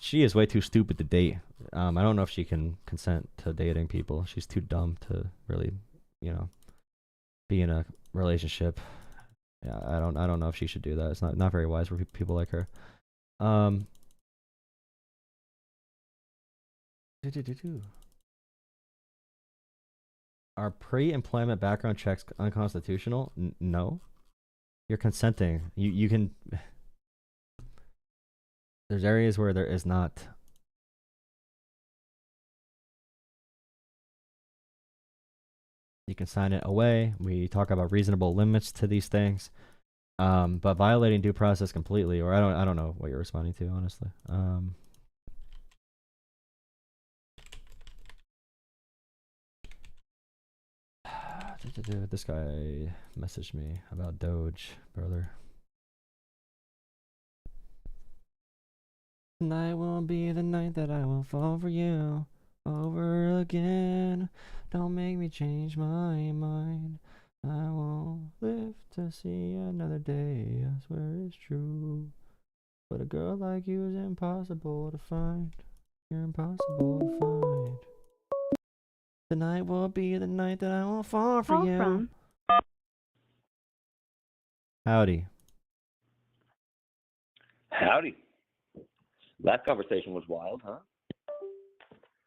she is way too stupid to date. I don't know if she can consent to dating people. She's too dumb to really, you know, be in a relationship. Yeah, I don't know if she should do that. It's not very wise for people like her. Um, are pre-employment background checks unconstitutional? No, you're consenting. You can. There's areas where there is not. You can sign it away. We talk about reasonable limits to these things. But violating due process completely, or I don't know what you're responding to, honestly. This guy messaged me about Doge, brother. Tonight won't be the night that I will fall for you over again. Don't make me change my mind. I won't live to see another day. I swear it's true. But a girl like you is impossible to find. You're impossible to find. Tonight will be the night that I will fall for you. From? Howdy. Howdy. That conversation was wild, huh?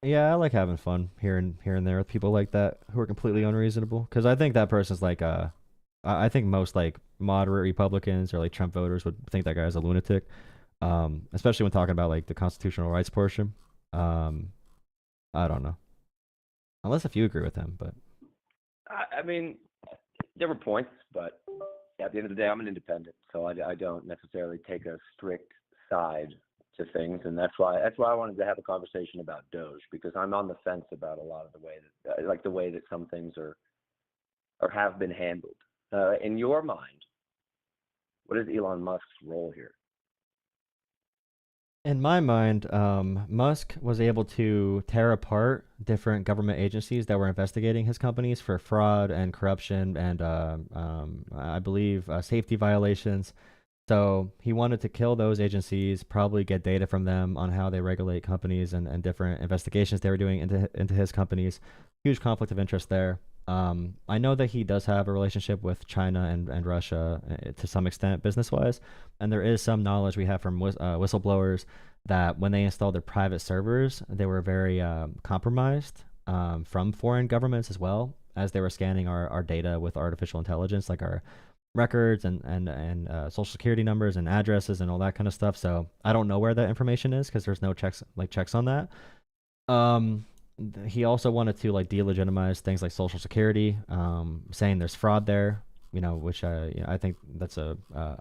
Yeah, I like having fun here and there with people like that who are completely unreasonable. Because I think that person's like, I think most like moderate Republicans or like Trump voters would think that guy's a lunatic. Especially when talking about like the constitutional rights portion. I don't know, unless if you agree with him, but I mean, there were points, but at the end of the day, I'm an independent, so I don't necessarily take a strict side to things, and that's why I wanted to have a conversation about Doge, because I'm on the fence about a lot of the way that like the way that some things are or have been handled. In your mind, what is Elon Musk's role here? in my mind, Musk was able to tear apart different government agencies that were investigating his companies for fraud and corruption and I believe safety violations. So he wanted to kill those agencies, probably get data from them on how they regulate companies and different investigations they were doing into his companies. Huge conflict of interest there. I know that he does have a relationship with China and Russia to some extent, business wise. And there is some knowledge we have from whistleblowers that when they installed their private servers, they were very compromised from foreign governments as well, as they were scanning our data with artificial intelligence, like our records and social security numbers and addresses and all that kind of stuff. So I don't know where that information is because there's no checks on that. Um, he also wanted to like delegitimize things like social security, saying there's fraud there. Which I think that's a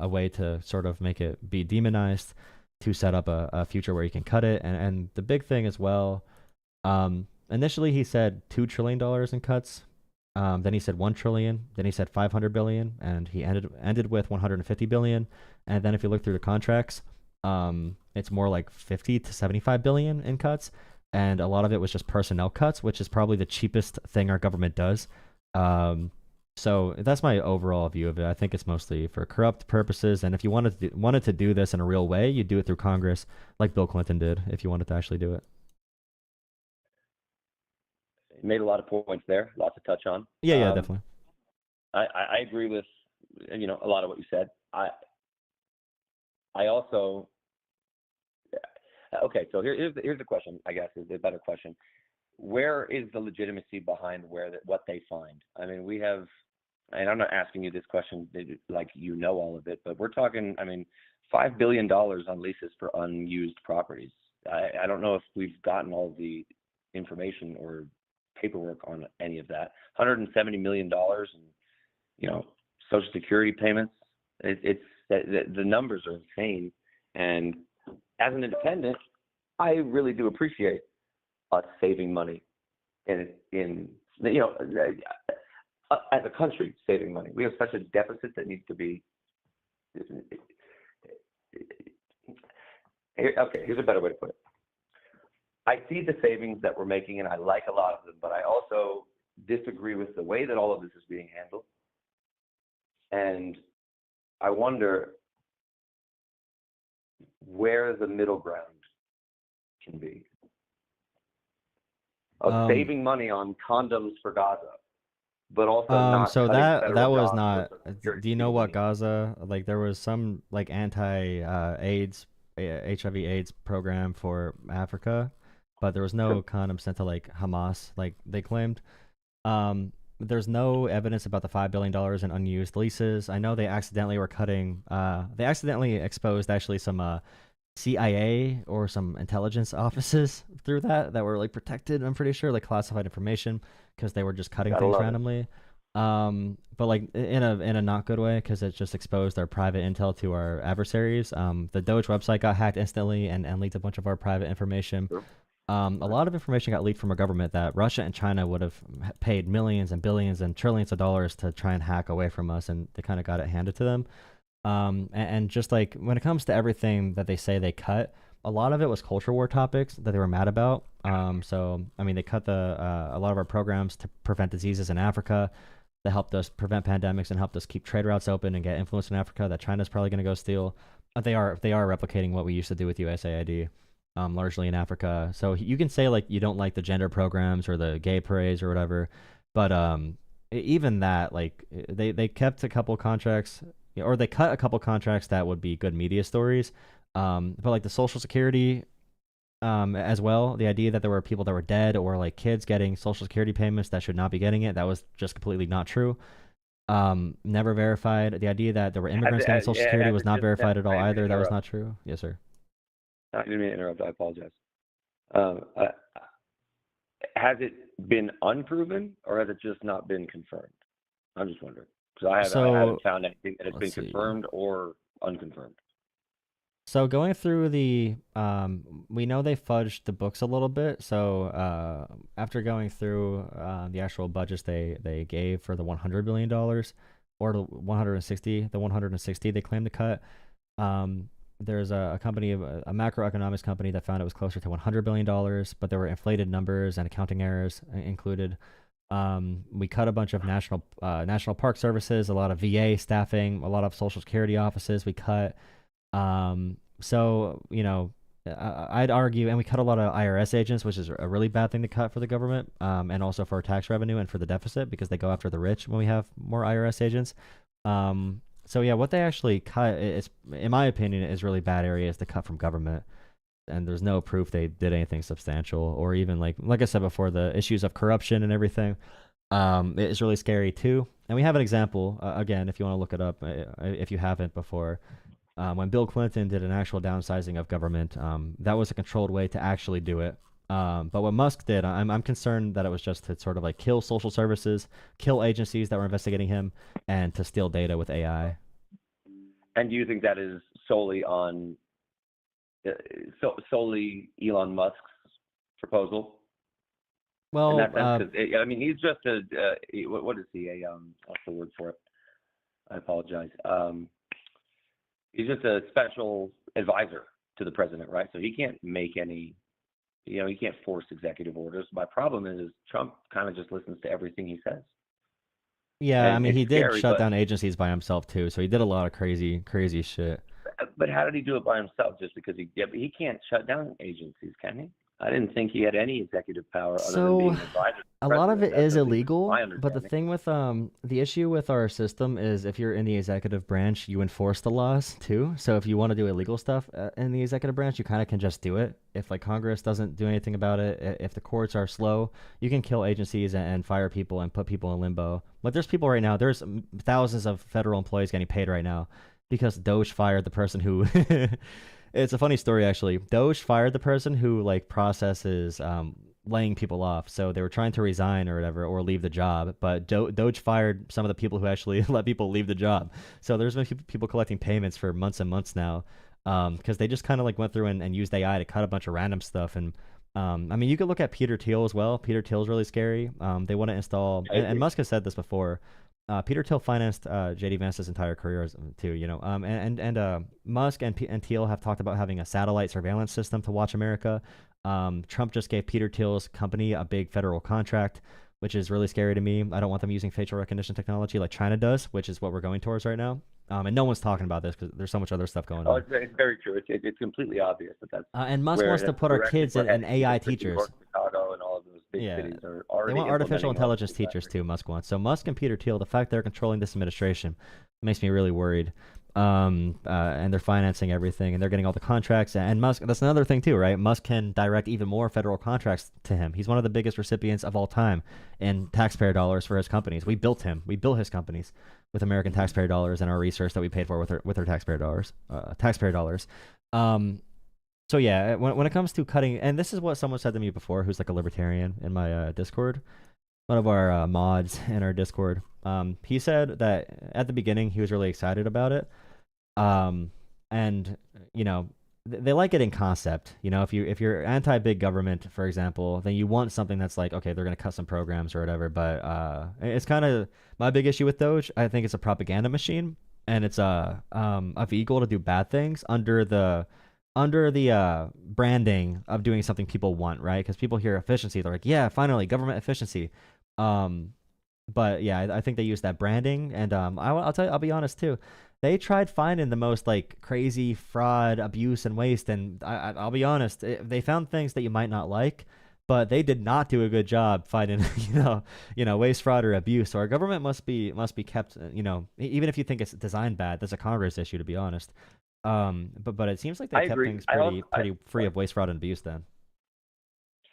way to sort of make it be demonized to set up a future where you can cut it. And the big thing as well, initially he said $2 trillion in cuts. Then he said 1 trillion. Then he said 500 billion, and he ended with 150 billion. And then if you look through the contracts, it's more like 50 to 75 billion in cuts, and a lot of it was just personnel cuts, which is probably the cheapest thing our government does. So that's my overall view of it. I think it's mostly for corrupt purposes, and if you wanted to do this in a real way, you do it through Congress, like Bill Clinton did, if you wanted to actually do it. You made a lot of points there, lots to touch on. Yeah, definitely. I agree with a lot of what you said. I also okay. So here's the question. I guess is the better question. Where is the legitimacy behind what they find? I mean, we have, and I'm not asking you this question like all of it, but we're talking. I mean, $5 billion on leases for unused properties. I don't know if we've gotten all the information or paperwork on any of that. $170 million in Social Security payments. It's the numbers are insane. And as an independent, I really do appreciate us saving money as a country saving money. We have such a deficit that needs to be. Okay, here's a better way to put it. I see the savings that we're making, and I like a lot of them, but I also disagree with the way that all of this is being handled. And I wonder where the middle ground can be of Um, saving money on condoms for Gaza, but also not so cutting that federal was jobs for not. Social Security Do you know people what being killed. Gaza? Like there was some like anti AIDS, HIV/AIDS program for Africa, but there was Sure. no condom sent to like Hamas, like they claimed. Um, there's no evidence about the $5 billion in unused leases. I know they accidentally were cutting. They accidentally exposed actually some CIA or some intelligence offices through that were like protected. I'm pretty sure like classified information because they were just cutting Gotta things love it. randomly. But like in a not good way because it just exposed our private intel to our adversaries. The Doge website got hacked instantly and leaked a bunch of our private information. Sure. A lot of information got leaked from our government that Russia and China would have paid millions and billions and trillions of dollars to try and hack away from us, and they kind of got it handed to them. And just like when it comes to everything that they say they cut, a lot of it was culture war topics that they were mad about. So I mean, they cut a lot of our programs to prevent diseases in Africa. That helped us prevent pandemics and helped us keep trade routes open and get influence in Africa that China's probably going to go steal. They are replicating what we used to do with USAID, largely in Africa. So you can say like you don't like the gender programs or the gay parades or whatever, but even that like they kept a couple contracts or they cut a couple contracts that would be good media stories. But like the Social Security, as well, the idea that there were people that were dead or like kids getting Social Security payments that should not be getting it, that was just completely not true. Never verified. The idea that there were immigrants getting Social Yeah, Security has was it not just, verified at I all didn't mean to either. That was interrupt. not true. Yes, sir. I didn't mean to interrupt. I apologize. Um, uh, has it been unproven or has it just not been confirmed? I'm just wondering because I haven't So found anything that has let's been see. confirmed or unconfirmed. So going through we know they fudged the books a little bit. So after going through the actual budgets they gave for the $100 billion or the 160 they claim to cut, there's a company, a macroeconomics company that found it was closer to $100 billion, but there were inflated numbers and accounting errors included. We cut a bunch of national park services, a lot of VA staffing, a lot of Social Security offices. We cut. So I'd argue, and we cut a lot of IRS agents, which is a really bad thing to cut for the government, and also for tax revenue and for the deficit because they go after the rich when we have more IRS agents. So yeah, what they actually cut is, in my opinion, is really bad areas to cut from government, and there's no proof they did anything substantial or even like I said before, the issues of corruption and everything. It is really scary too. And we have an example again, if you want to look it up, if you haven't before. When Bill Clinton did an actual downsizing of government, that was a controlled way to actually do it. But what Musk did, I'm concerned that it was just to sort of like kill social services, kill agencies that were investigating him, and to steal data with AI. And do you think that is solely on solely Elon Musk's proposal in Well, that sense? Because I mean, he's just what is he? What's the word for it? I apologize. He's just a special advisor to the president, right? So he can't make any, he can't force executive orders. My problem is Trump kind of just listens to everything he says, yeah, I and mean, it's he did scary. shut down agencies by himself too, so he did a lot of crazy shit. But how did he do it by himself? Just because but he can't shut down agencies, can he? I didn't think he had any executive power other than So being an advisor to the a lot of president. it That's is at least my illegal, but the understanding. thing with the issue with our system is if you're in the executive branch, you enforce the laws too. So if you want to do illegal stuff in the executive branch, you kind of can just do it. If like Congress doesn't do anything about it, if the courts are slow, you can kill agencies and fire people and put people in limbo. But there's people right now, there's thousands of federal employees getting paid right now because Doge fired the person who it's a funny story actually. Doge fired the person who like processes laying people off. So they were trying to resign or whatever or leave the job, but Doge fired some of the people who actually let people leave the job. So there's been people collecting payments for months and months now because they just kind of like went through and used AI to cut a bunch of random stuff. And I mean, you could look at Peter Thiel as well. Peter Thiel's really scary. They want to install, I and agree. Musk has said this before. Peter Thiel financed JD Vance's entire career too, and Musk and Thiel have talked about having a satellite surveillance system to watch America. Trump just gave Peter Thiel's company a big federal contract, which is really scary to me. I don't want them using facial recognition technology like China does, which is what we're going towards right now. And no one's talking about this because there's so much other stuff going Oh, on. it's very true. It's completely obvious that that's And Musk where wants to that's put the our direction kids we're in heading, AI because New teachers. York, Chicago, and all of those big Yeah, cities are they already want artificial implementing all intelligence these teachers exact. too. Musk wants. So Musk and Peter Thiel, the fact they're controlling this administration makes me really worried. And they're financing everything, and they're getting all the contracts. And Musk, that's another thing too, right? Musk can direct even more federal contracts to him. He's one of the biggest recipients of all time in taxpayer dollars for his companies. We built him. We built his companies with American taxpayer dollars and our research that we paid for with our taxpayer dollars. Taxpayer dollars. So yeah, when it comes to cutting, and this is what someone said to me before, who's like a libertarian in my Discord, one of our mods in our Discord. He said that at the beginning he was really excited about it, and you know they like it in concept. You know, if you're anti big government, for example, then you want something that's like, okay, they're gonna cut some programs or whatever. But it's kind of my big issue with Doge. I think it's a propaganda machine, and it's a vehicle to do bad things under the branding of doing something people want, right? Because people hear efficiency, they're like, yeah, finally, government efficiency. Um, but yeah, I think they use that branding, and I'll tell you, I'll be honest too. They tried finding the most like crazy fraud, abuse, and waste, and I'll be honest, they found things that you might not like, but they did not do a good job finding, waste, fraud, or abuse. So our government must be kept, even if you think it's designed bad, that's a Congress issue, to be honest. But it seems like they I kept agree. things pretty free of waste, fraud, and abuse then.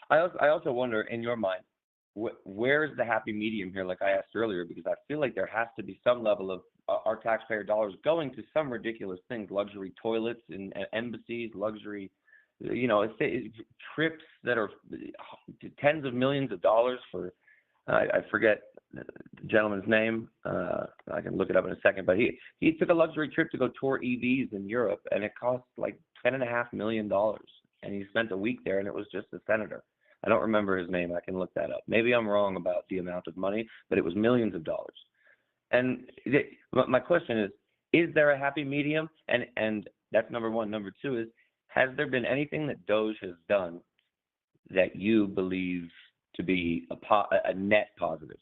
I also wonder, in your mind, where's the happy medium here, like I asked earlier, because I feel like there has to be some level of our taxpayer dollars going to some ridiculous things, luxury toilets in embassies, luxury, trips that are tens of millions of dollars for, I forget the gentleman's name. I can look it up in a second, but he took a luxury trip to go tour EVs in Europe, and it cost like $10.5 million, and he spent a week there, and it was just a senator. I don't remember his name. I can look that up. Maybe I'm wrong about the amount of money, but it was millions of dollars. And my question is there a happy medium? And that's number one. Number two is, has there been anything that Doge has done that you believe to be a net positive?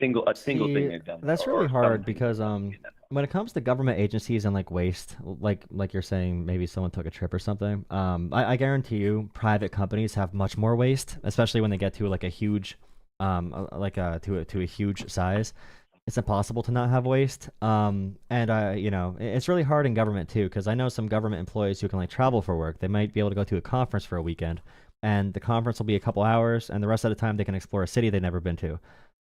A single thing See, they've done, that's really or hard something because they've done to be a net when it comes to government agencies and like waste, like you're saying, maybe someone took a trip or something. I guarantee you, private companies have much more waste, especially when they get to like a huge, to a huge size. It's impossible to not have waste. And it's really hard in government too, because I know some government employees who can like travel for work. They might be able to go to a conference for a weekend, and the conference will be a couple hours, and the rest of the time they can explore a city they've never been to.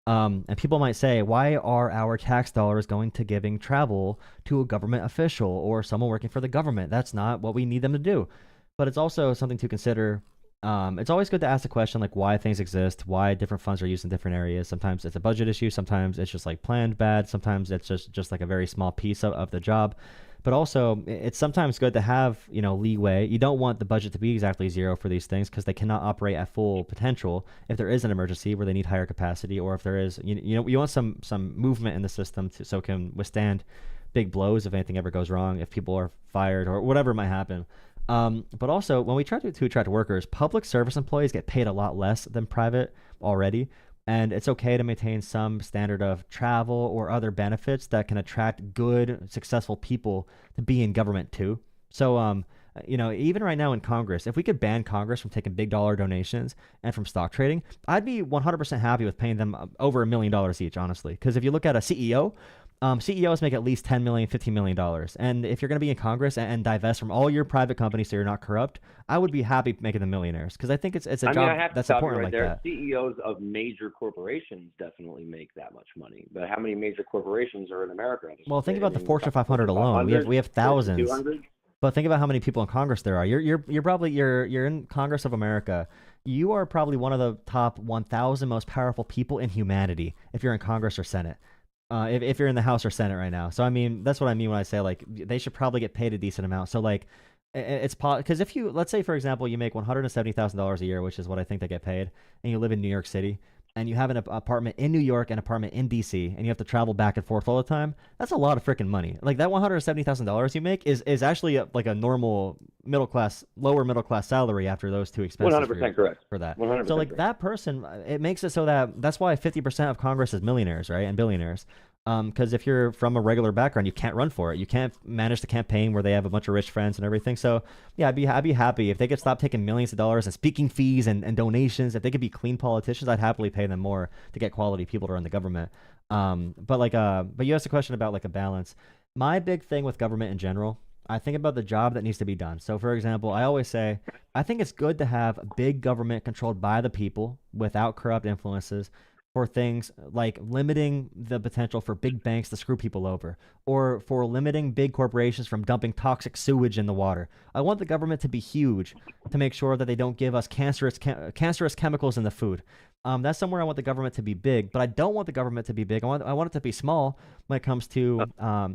And people might say, why are our tax dollars going to giving travel to a government official or someone working for the government? That's not what we need them to do. But it's also something to consider. It's always good to ask the question like why things exist, why different funds are used in different areas. Sometimes it's a budget issue, sometimes it's just like planned bad, sometimes it's just like a very small piece of the job. But also, it's sometimes good to have leeway. You don't want the budget to be exactly zero for these things because they cannot operate at full potential if there is an emergency where they need higher capacity, or if there is you want some movement in the system so it can withstand big blows if anything ever goes wrong, if people are fired or whatever might happen. But also, when we try to attract workers, public service employees get paid a lot less than private already. And it's okay to maintain some standard of travel or other benefits that can attract good, successful people to be in government too. So, even right now in Congress, if we could ban Congress from taking big dollar donations and from stock trading, I'd be 100% happy with paying them over $1 million each, honestly. Because if you look at a CEO, CEOs make at least $10 million, $15 million. And if you're going to be in Congress and divest from all your private companies so you're not corrupt, I would be happy making them millionaires because I think it's a I mean, job I have to that's stop you important right like there. that. CEOs of major corporations definitely make that much money, but how many major corporations are in America? Well, think I about the mean, we're Fortune talking 500 Fortune alone. We have 500, we have Fortune thousands. 200. But think about how many people in Congress there are. You're probably you're in Congress of America. You are probably one of the top 1,000 most powerful people in humanity if you're in Congress or Senate. If you're in the House or Senate right now. So I mean, that's what I mean when I say like they should probably get paid a decent amount. So like it's because if you, let's say for example, you make $170,000 a year, which is what I think they get paid, and you live in New York City, and you have an apartment in New York, an apartment in DC, and you have to travel back and forth all the time. That's a lot of freaking money. Like that $170,000 you make is actually like a normal lower middle class salary after those two expenses 100% correct. for that. 100% So like correct. that person, it makes it so that's why 50% of Congress is millionaires, right, and billionaires. Because if you're from a regular background, you can't run for it. You can't manage the campaign where they have a bunch of rich friends and everything. So yeah, I'd be happy if they could stop taking millions of dollars and speaking fees and donations. If they could be clean politicians, I'd happily pay them more to get quality people to run the government. But you asked a question about like a balance. My big thing with government in general, I think about the job that needs to be done. So for example, I always say I think it's good to have big government controlled by the people without corrupt influences for things like limiting the potential for big banks to screw people over, or for limiting big corporations from dumping toxic sewage in the water. I want the government to be huge to make sure that they don't give us cancerous chemicals in the food. That's somewhere I want the government to be big, but I don't want the government to be big. I want it to be small when it comes to,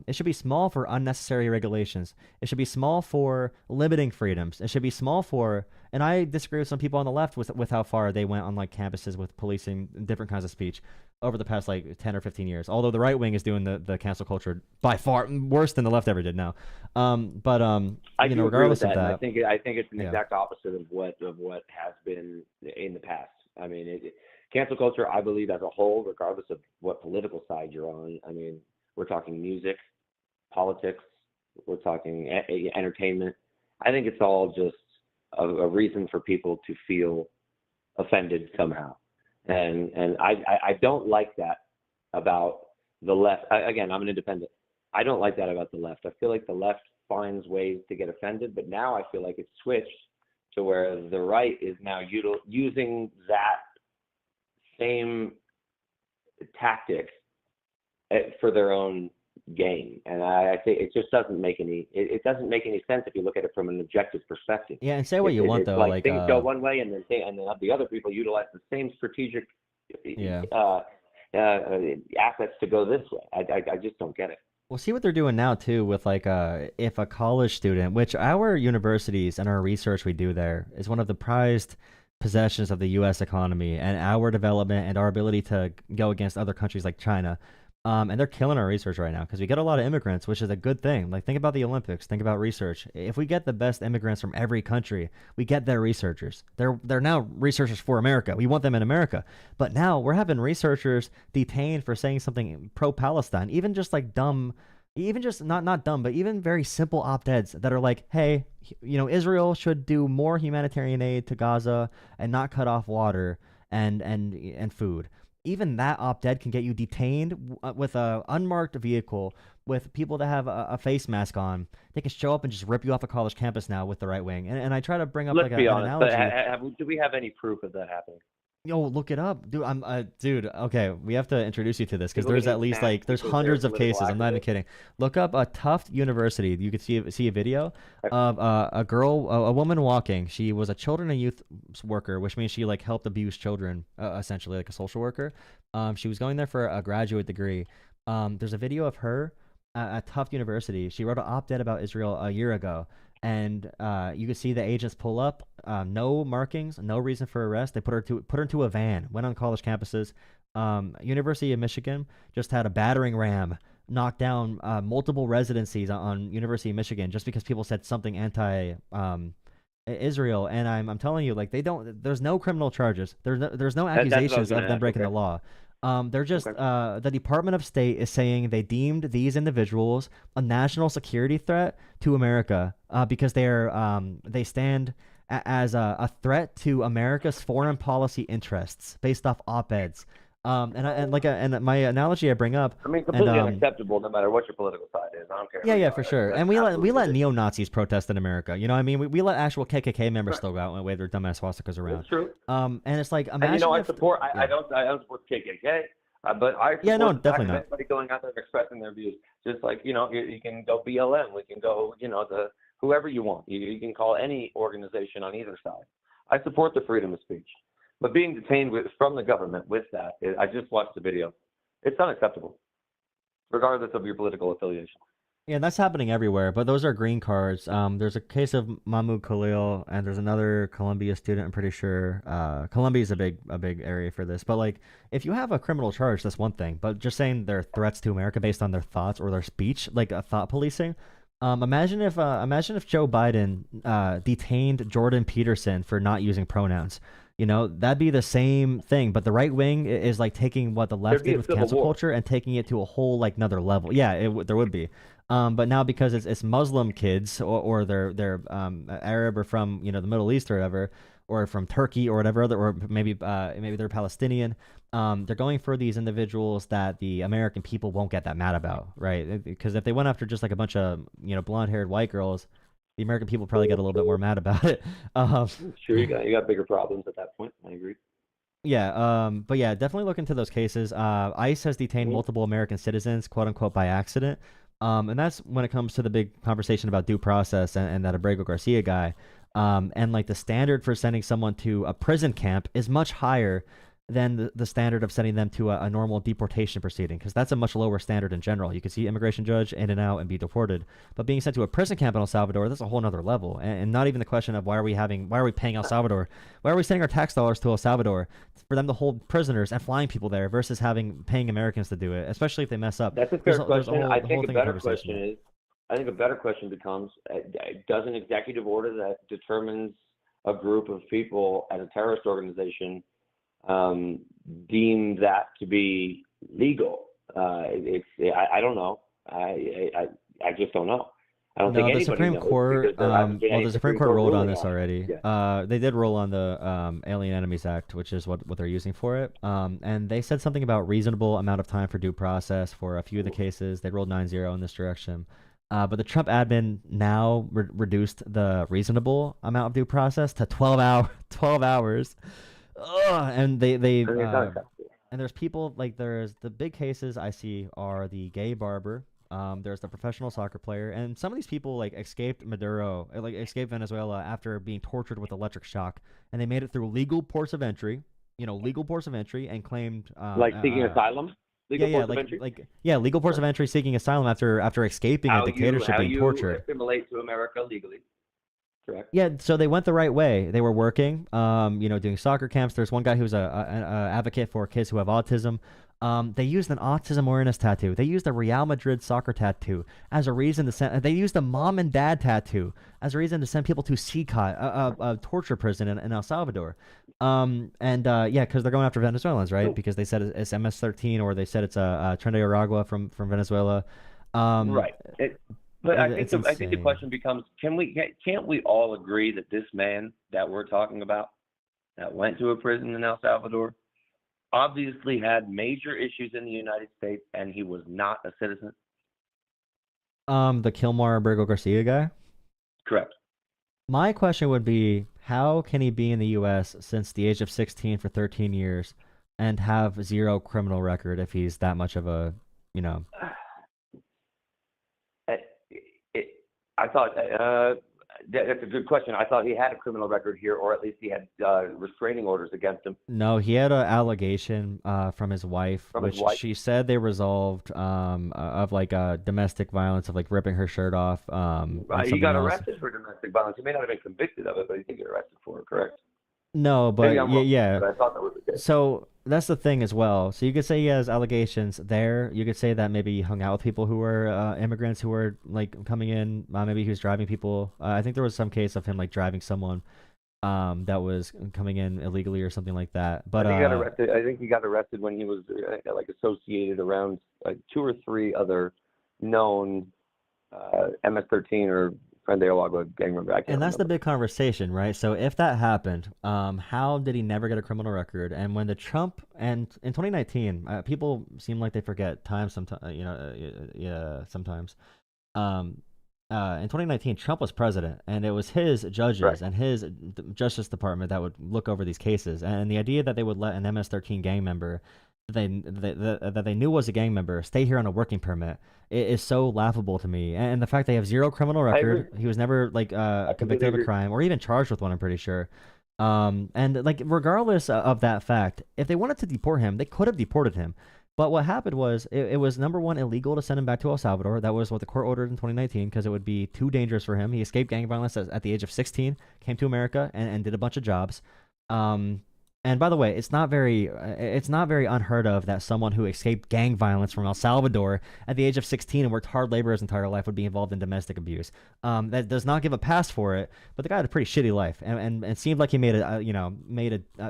it should be small for unnecessary regulations. It should be small for limiting freedoms. It should be small for, and I disagree with some people on the left with how far they went on like campuses with policing different kinds of speech over the past like 10 or 15 years. Although the right wing is doing the cancel culture by far worse than the left ever did now. I you know, do agree with regardless of that. that, And I think it's an exact opposite of what has been in the past. I mean, cancel culture, I believe, as a whole, regardless of what political side you're on. I mean, we're talking music, politics, we're talking entertainment. I think it's all just a reason for people to feel offended somehow. And I don't like that about the left. Again, I'm an independent. I don't like that about the left. I feel like the left finds ways to get offended, but now I feel like it's switched to where the right is now using that same tactic for their own gain. And I think it just doesn't make any sense if you look at it from an objective perspective. yeah, and say what you want though. Like things go one way, and then the other people utilize the same strategic assets to go this way. I just don't get it. We'll see what they're doing now too with like if a college student, which our universities and our research we do there is one of the prized possessions of the U.S. economy and our development and our ability to go against other countries like China. And they're killing our research right now because we get a lot of immigrants, which is a good thing. Like think about the Olympics, think about research. If we get the best immigrants from every country, we get their researchers. They're now researchers for America. We want them in America. But now we're having researchers detained for saying something pro-Palestine, even just like dumb, even just not dumb, but even very simple op-eds that are like, hey, you know, Israel should do more humanitarian aid to Gaza and not cut off water and food. Even that op-ed can get you detained with a unmarked vehicle with people that have a face mask on. They can show up and just rip you off a college campus now with the right wing. And I try to bring up Let's like be an honest, analogy. do we have any proof of that happening? Yo, look it up, dude. Dude. Okay, we have to introduce you to this because People there's getting at least snapped like there's because hundreds they're of cases. I'm not even activists. kidding. Look up a Tufts University. You could see a video of a woman walking. She was a children and youth worker, which means she like helped abuse children, essentially like a social worker. She was going there for a graduate degree. There's a video of her at Tufts University. She wrote an op-ed about Israel a year ago. And you could see the agents pull up, no markings, no reason for arrest. They put her into a van, went on college campuses. University of Michigan just had a battering ram knock down multiple residencies on University of Michigan just because people said something anti Israel. And I'm telling you, like there's no criminal charges. There's no accusations of them breaking the law. They're just the Department of State is saying they deemed these individuals a national security threat to America because they stand as a threat to America's foreign policy interests based off op-eds. And my analogy I bring up. I mean, completely unacceptable, no matter what your political side is. I don't care. Yeah, for sure. And we let neo-Nazis protest in America. You know what I mean? We let actual KKK members still go out and wave their dumbass swastikas around. That's true. And it's like, imagine. And you know, I don't support KKK, but I support definitely not. Everybody going out there and expressing their views. Just like, you know, you can go BLM, we can go, you know, whoever you want. You can call any organization on either side. I support the freedom of speech. But being detained from the government with that, I just watched the video. It's unacceptable, regardless of your political affiliation. Yeah, that's happening everywhere, but those are green cards. There's a case of Mahmoud Khalil, and there's another Columbia student, I'm pretty sure. Columbia is a big area for this. But, like, if you have a criminal charge, that's one thing. But just saying they're threats to America based on their thoughts or their speech, like thought policing. Imagine if Joe Biden detained Jordan Peterson for not using pronouns. That'd be the same thing. But the right wing is like taking what the There'd left be did a with civil cancel war. culture and taking it to a whole like another level. Yeah, there would be. But now because it's Muslim kids or they're Arab or from the Middle East or whatever, or from Turkey or whatever other, or maybe they're Palestinian. They're going for these individuals that the American people won't get that mad about, right? Because if they went after just like a bunch of blonde-haired white girls, the American people probably get a little bit more mad about it. Um, Sure, you got bigger problems at that point. I agree. yeah, but yeah, definitely look into those cases. ICE has detained Mhm. multiple American citizens, quote unquote, by accident. And that's when it comes to the big conversation about due process and that Abrego Garcia guy. And like the standard for sending someone to a prison camp is much higher than the standard of sending them to a normal deportation proceeding, because that's a much lower standard in general. You can see immigration judge in and out and be deported, but being sent to a prison camp in El Salvador, that's a whole nother level. And not even the question of why are we paying El Salvador? Why are we sending our tax dollars to El Salvador for them to hold prisoners and flying people there versus paying Americans to do it, especially if they mess up? That's a There's fair a, there's a question. whole I the think whole a thing of better conversation question there. is, I think a better question becomes, does an executive order that determines a group of people as a terrorist organization um, deem that to be legal? I don't know. I just don't know. I don't think No, the anybody Supreme knows because Court. there hasn't been Well, any the Supreme Supreme Court Court ruled on ruling this on it. already. Yeah. They did rule on the Alien Enemies Act, which is what they're using for it. And they said something about reasonable amount of time for due process for a few of the cases. They ruled 9-0 in this direction. But the Trump admin now reduced the reasonable amount of due process to 12 hours. Ugh, and I mean, it's not acceptable. and there's people like there's the big cases I see are the gay barber. There's the professional soccer player, and some of these people like escaped Maduro, like escaped Venezuela after being tortured with electric shock, and they made it through legal ports of entry, legal ports of entry, and claimed, Like seeking asylum, yeah, legal yeah, ports of entry. yeah, legal ports Sure. of entry seeking asylum after escaping a dictatorship How being you tortured. assimilate to America legally. Correct. Yeah, so they went the right way. They were working, doing soccer camps. There's one guy who's a advocate for kids who have autism. They used an autism awareness tattoo. They used a Real Madrid soccer tattoo as a reason to send. They used a mom and dad tattoo as a reason to send people to CCOT, a torture prison in El Salvador. Yeah, because they're going after Venezuelans, right? So, Because they said it's MS-13, or they said it's a Tren de Aragua from Venezuela. Um, right. But it's I think the insane. question becomes: can't we all agree that this man that we're talking about, that went to a prison in El Salvador, obviously had major issues in the United States, and he was not a citizen? The Kilmar Abrego Garcia guy. Correct. My question would be, how can he be in the U.S. since the age of 16 for 13 years and have zero criminal record if he's that much of a, you know? It, it, I thought that's a good question. I thought he had a criminal record here, or at least he had restraining orders against him No, he had an allegation from his wife, from his which wife. she said they resolved of like domestic violence, of like ripping her shirt off and He something got else. arrested for domestic violence. He may not have been convicted of it, but he did get arrested for it. Correct. No, Maybe but I'm yeah, wrong, yeah. but I thought that was the case. So that's the thing as well. So you could say he has allegations there. You could say that maybe he hung out with people who were immigrants who were like coming in. Maybe he was driving people. I think there was some case of him like driving someone that was coming in illegally or something like that. But He got arrested. I think he got arrested when he was like associated around two or three other known MS-13 or Friend Agua gang member. I can't and that's the remember. big conversation, right? So if that happened, how did he never get a criminal record? And when the Trump and in 2019, people seem like they forget time sometimes, yeah, sometimes. Um, in 2019, Trump was president, and it was his Right. judges and his Justice Department that would look over these cases. And the idea that they would let an MS-13 gang member that they knew was a gang member stay here on a working permit is so laughable to me. And the fact they have zero criminal I agree. record, he was never like I completely convicted of a agree. crime or even charged with one. I'm pretty sure. And like regardless of that fact, if they wanted to deport him, they could have deported him. But what happened was it was number one illegal to send him back to El Salvador. That was what the court ordered in 2019 because it would be too dangerous for him. He escaped gang violence at the age of 16, came to America and did a bunch of jobs. Um, And by the way, it's not very unheard of that someone who escaped gang violence from El Salvador at the age of 16 and worked hard labor his entire life would be involved in domestic abuse. That does not give a pass for it, but the guy had a pretty shitty life, and it seemed like he made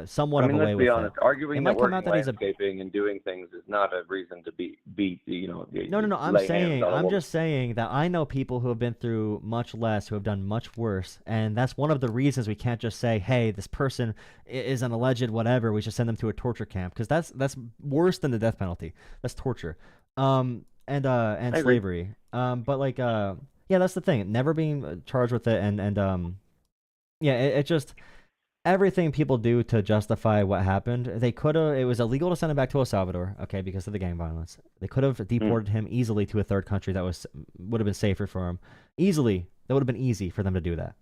somewhat I of a mean, way let's be with it. honest. It Arguing that might come working out that he's a landscaping and doing things is not a reason to no. lay hands on a I'm woman. just saying that I know people who have been through much less, who have done much worse, and that's one of the reasons we can't just say, "Hey, this person is an alleged whatever. We should send them to a torture camp," because that's worse than the death penalty. That's torture, and I agree. slavery. But like, yeah, that's the thing. Never being charged with it, and yeah, it just everything people do to justify what happened. They could have. It was illegal to send him back to El Salvador, okay, because of the gang violence. They could have Mm. deported him easily to a third country that would have been safer for him. Easily, that would have been easy for them to do that.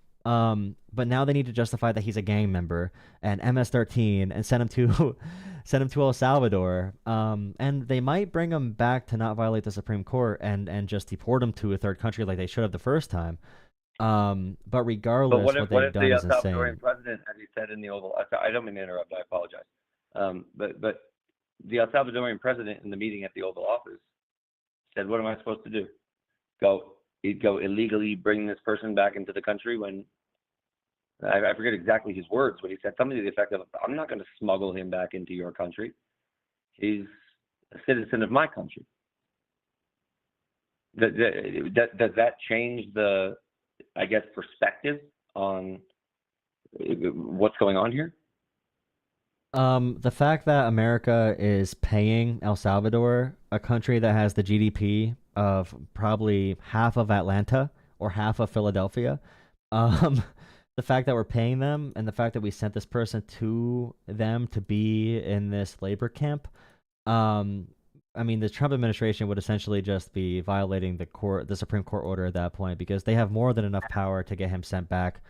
But now they need to justify that he's a gang member and MS-13 and send him to send him to El Salvador. And they might bring him back to not violate the Supreme Court and just deport him to a third country like they should have the first time. But But regardless, what what they've if the done is Salvadorian insane. president, as he said in the Oval, I don't mean to interrupt. I apologize. But the El Salvadorian president in the meeting at the Oval Office said, "What am I supposed to do? Go illegally bring this person back into the country when I forget exactly his words, but he said something to the effect of, I'm not going to smuggle him back into your country. He's a citizen of my country." Does that change the, I guess, perspective on what's going on here? The fact that America is paying El Salvador, a country that has the GDP of probably half of Atlanta or half of Philadelphia, um, the fact that we're paying them and the fact that we sent this person to them to be in this labor camp, um, I mean, the Trump administration would essentially just be violating the Supreme Court order at that point because they have more than enough power to get him sent back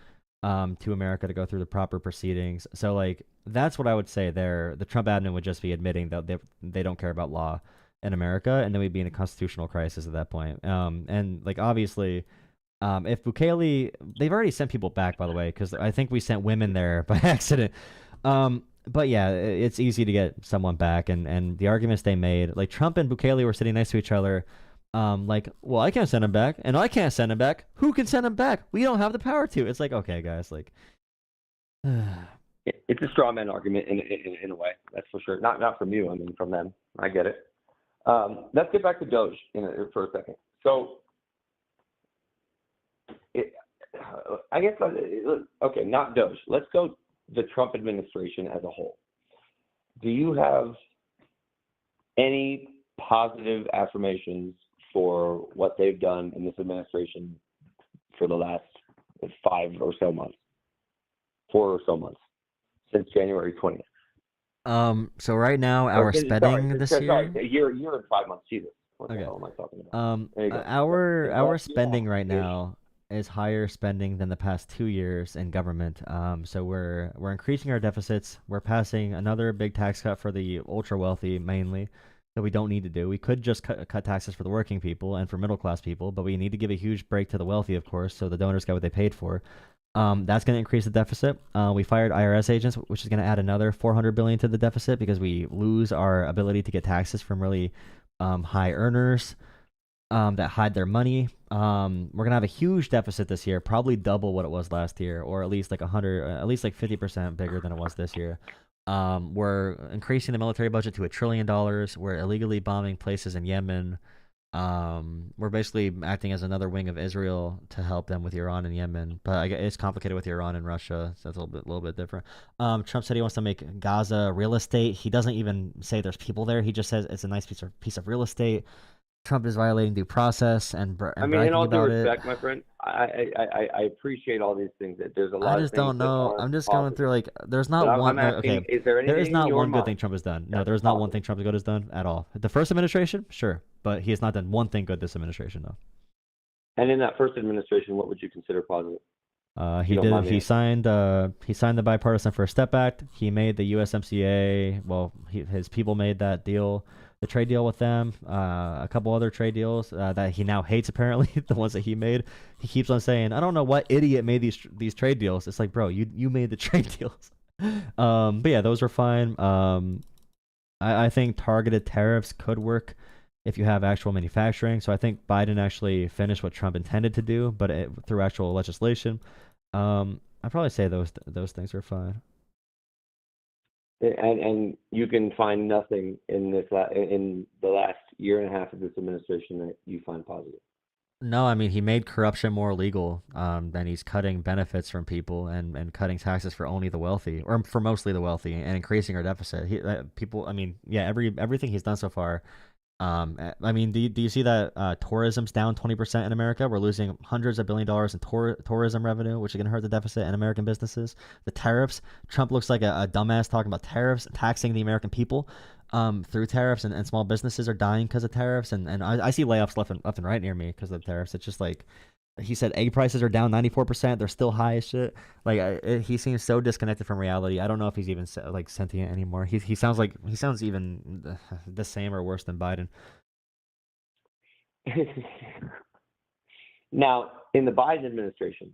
to America to go through the proper proceedings. So like that's what I would say there. The Trump admin would just be admitting that they don't care about law in America, and then we'd be in a constitutional crisis at that point. And like obviously, if Bukele, they've already sent people back, by the way, because I think we sent women there by accident. But yeah, it's easy to get someone back, and the arguments they made, like Trump and Bukele were sitting next to each other. Like, well, I can't send him back, and I can't send him back. Who can send him back? We don't have the power to. It's like, okay, guys, like, It's a straw man argument in a way, that's for sure. Not from you, I mean from them. I get it. Let's get back to Doge for a second. So, I guess, okay, not Doge. Let's go the Trump administration as a whole. Do you have any positive affirmations for what they've done in this administration for the last 4 or so months, since January 20th? So right now our spending this year. Sorry, a year and 5 months. Jesus, what the Okay. hell am I talking about? There you go. Our spending right now is higher spending than the past 2 years in government. So we're increasing our deficits. We're passing another big tax cut for the ultra wealthy mainly that we don't need to do. We could just cut taxes for the working people and for middle class people, but we need to give a huge break to the wealthy, of course, so the donors get what they paid for. That's going to increase the deficit. We fired IRS agents, which is going to add another 400 billion to the deficit because we lose our ability to get taxes from really high earners that hide their money. We're gonna have a huge deficit this year, probably double what it was last year, or at least like 50% bigger than it was this year. We're increasing the military budget to $1 trillion. We're illegally bombing places in Yemen. We're basically acting as another wing of Israel to help them with Iran and Yemen, but it's complicated with Iran and Russia, so that's a little bit different. Trump said he wants to make Gaza real estate. He doesn't even say there's people there. He just says it's a nice piece of real estate. Trump is violating due process and I mean, bragging in all due about respect, it. my friend, I appreciate all these things. That there's a lot I of just things don't that know. aren't I'm just going positive. through like there's But not one. I'm asking, Okay, is there anything there is in not your one good mind thing Trump has done. No, that's there is not one positive? thing Trump has done at all. The first administration, sure, but he has not done one thing good this administration, though. And in that first administration, what would you consider positive? He don't did. mind me He signed the bipartisan First Step Act. He made the USMCA. Well, his people made that deal, the trade deal with them. A couple other trade deals that he now hates. Apparently, the ones that he made. He keeps on saying, "I don't know what idiot made these trade deals." It's like, bro, you made the trade deals. But yeah, those are fine. I think targeted tariffs could work if you have actual manufacturing. So I think Biden actually finished what Trump intended to do, but through actual legislation. I'd probably say those things are fine. And you can find nothing in in the last year and a half of this administration that you find positive. No, I mean he made corruption more legal. Then he's cutting benefits from people and cutting taxes for only the wealthy, or for mostly the wealthy, and increasing our deficit. People, I mean, yeah, everything he's done so far. I mean, do you see that tourism's down 20% in America? We're losing hundreds of $1 billions in tourism revenue, which is going to hurt the deficit in American businesses. The tariffs, Trump looks like a dumbass talking about tariffs, taxing the American people through tariffs, and small businesses are dying because of tariffs. And I see layoffs left and right near me because of the tariffs. It's just like he said, egg prices are down 94%. They're still high as shit. Like he seems so disconnected from reality. I don't know if he's even like sentient anymore. He sounds even the same or worse than Biden. Now, in the Biden administration,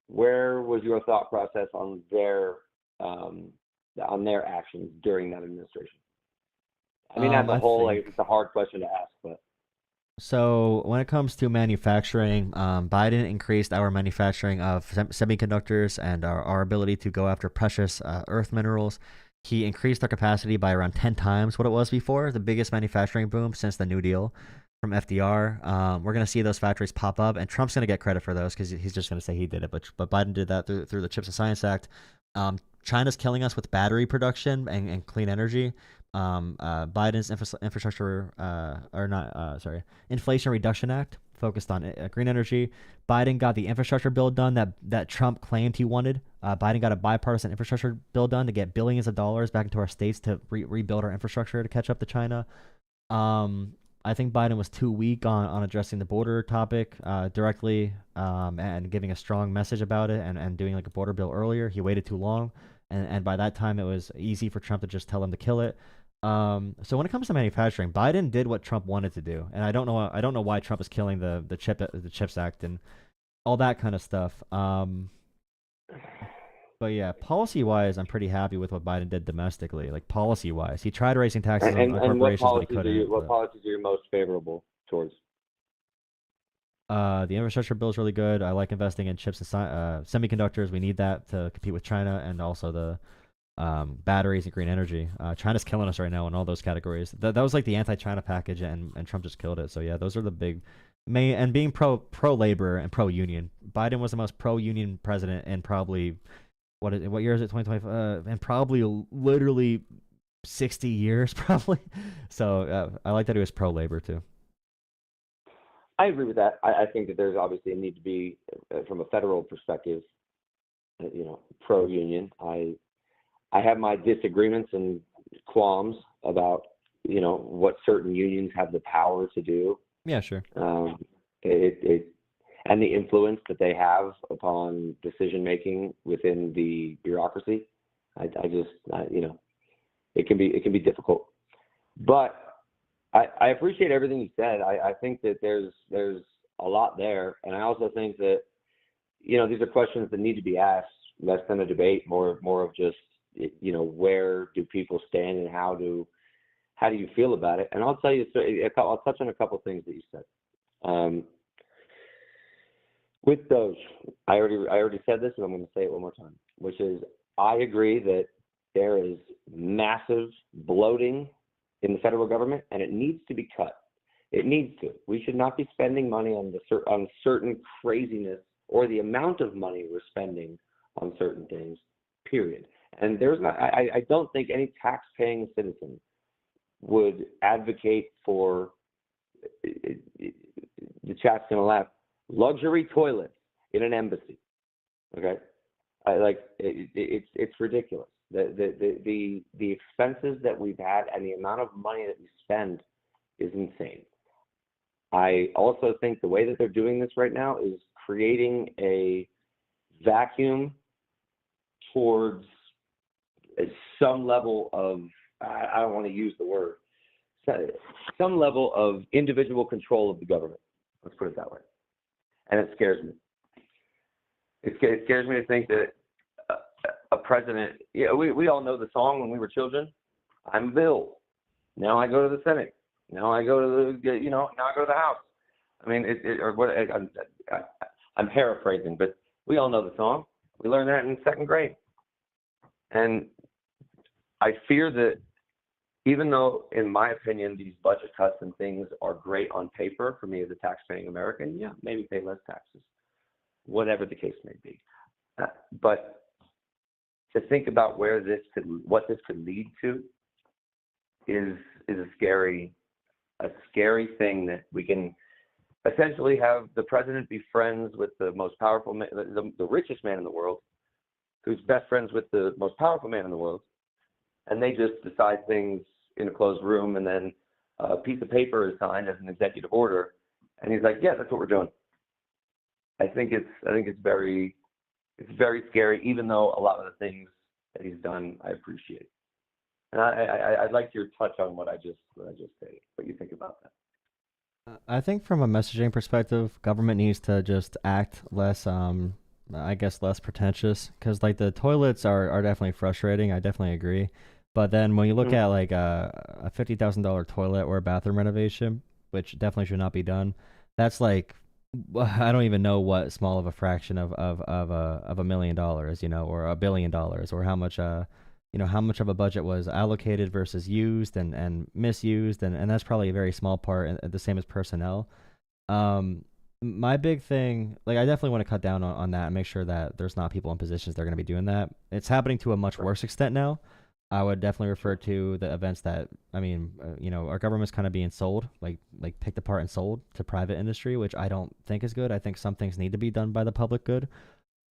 where was your thought process on their actions during that administration? I mean, as a I whole, think like, it's a hard question to ask, but so. When it comes to manufacturing, Biden increased our manufacturing of semiconductors and our ability to go after precious earth minerals. He increased our capacity by around 10 times what it was before, the biggest manufacturing boom since the New Deal from FDR. We're going to see those factories pop up, and Trump's going to get credit for those because he's just going to say he did it. But Biden did that through the Chips and Science Act. China's killing us with battery production and clean energy. Biden's infrastructure or not sorry Inflation Reduction Act focused on green energy. Biden got the infrastructure bill done that Trump claimed he wanted. Biden got a bipartisan infrastructure bill done to get billions of dollars back into our states to rebuild our infrastructure to catch up to China. I think Biden was too weak on addressing the border topic directly and giving a strong message about it and doing like a border bill earlier. He waited too long, and by that time it was easy for Trump to just tell him to kill it. So when it comes to manufacturing, Biden did what Trump wanted to do, and I don't know why Trump is killing the Chips Act and all that kind of stuff. But yeah, policy wise, I'm pretty happy with what Biden did domestically. Like policy wise, he tried raising taxes on and what corporations, but he policies are couldn't. But you most favorable towards? the infrastructure bill is really good. I like investing in chips and semiconductors. We need that to compete with China, and also the batteries and green energy. China's killing us right now in all those categories. That was like the anti-China package, and Trump just killed it. So yeah, those are the big main. And being pro labor and pro union. Biden was the most pro union president in probably what year is it? 2025, and probably literally 60 years probably. So I like that he was pro labor too. I agree with that. I think that there's obviously a need to be, from a federal perspective, pro union. I have my disagreements and qualms about what certain unions have the power to do. Yeah, sure. It and the influence that they have upon decision making within the bureaucracy. It can be difficult, but I appreciate everything you said. I think that there's a lot there, and I also think that these are questions that need to be asked less than a debate, more of just where do people stand and how do you feel about it? And I'll tell you, I'll touch on a couple of things that you said. With Doge, I already said this, and I'm going to say it one more time, which is I agree that there is massive bloating in the federal government, and it needs to be cut. It needs to. We should not be spending money on certain craziness or the amount of money we're spending on certain things, period. And I don't think any tax-paying citizen would advocate for, the chat's going to laugh, luxury toilets in an embassy. Okay, it's ridiculous. The expenses that we've had and the amount of money that we spend is insane. I also think the way that they're doing this right now is creating a vacuum towards some level of, I don't want to use the word, some level of individual control of the government. Let's put it that way. And it scares me. It scares me to think that a president. Yeah, we all know the song when we were children. I'm Bill. Now I go to the Senate. Now I go to the now I go to the House. I mean, I'm paraphrasing, but we all know the song. We learned that in second grade. And I fear that even though, in my opinion, these budget cuts and things are great on paper for me as a tax-paying American, yeah, maybe pay less taxes, whatever the case may be. But to think about what this could lead to is a scary thing, that we can essentially have the president be friends with the most powerful, the richest man in the world, who's best friends with the most powerful man in the world, and they just decide things in a closed room, and then a piece of paper is signed as an executive order, and he's like, yeah, that's what we're doing. I think it's very scary, even though a lot of the things that he's done I appreciate. And I'd like your touch on what I just said. What you think about that? I think from a messaging perspective, government needs to just act less, I guess, less pretentious, because like the toilets are definitely frustrating. I definitely agree. But then when you look at like a $50,000 toilet or a bathroom renovation, which definitely should not be done, that's like, I don't even know what small of a fraction of $1 million, or $1 billion, or how much how much of a budget was allocated versus used and misused, and that's probably a very small part, the same as personnel. My big thing, like, I definitely want to cut down on that and make sure that there's not people in positions that are going to be doing that. It's happening to a much worse extent now. I would definitely refer to the events that, our government's kind of being sold, like picked apart and sold to private industry, which I don't think is good. I think some things need to be done by the public good,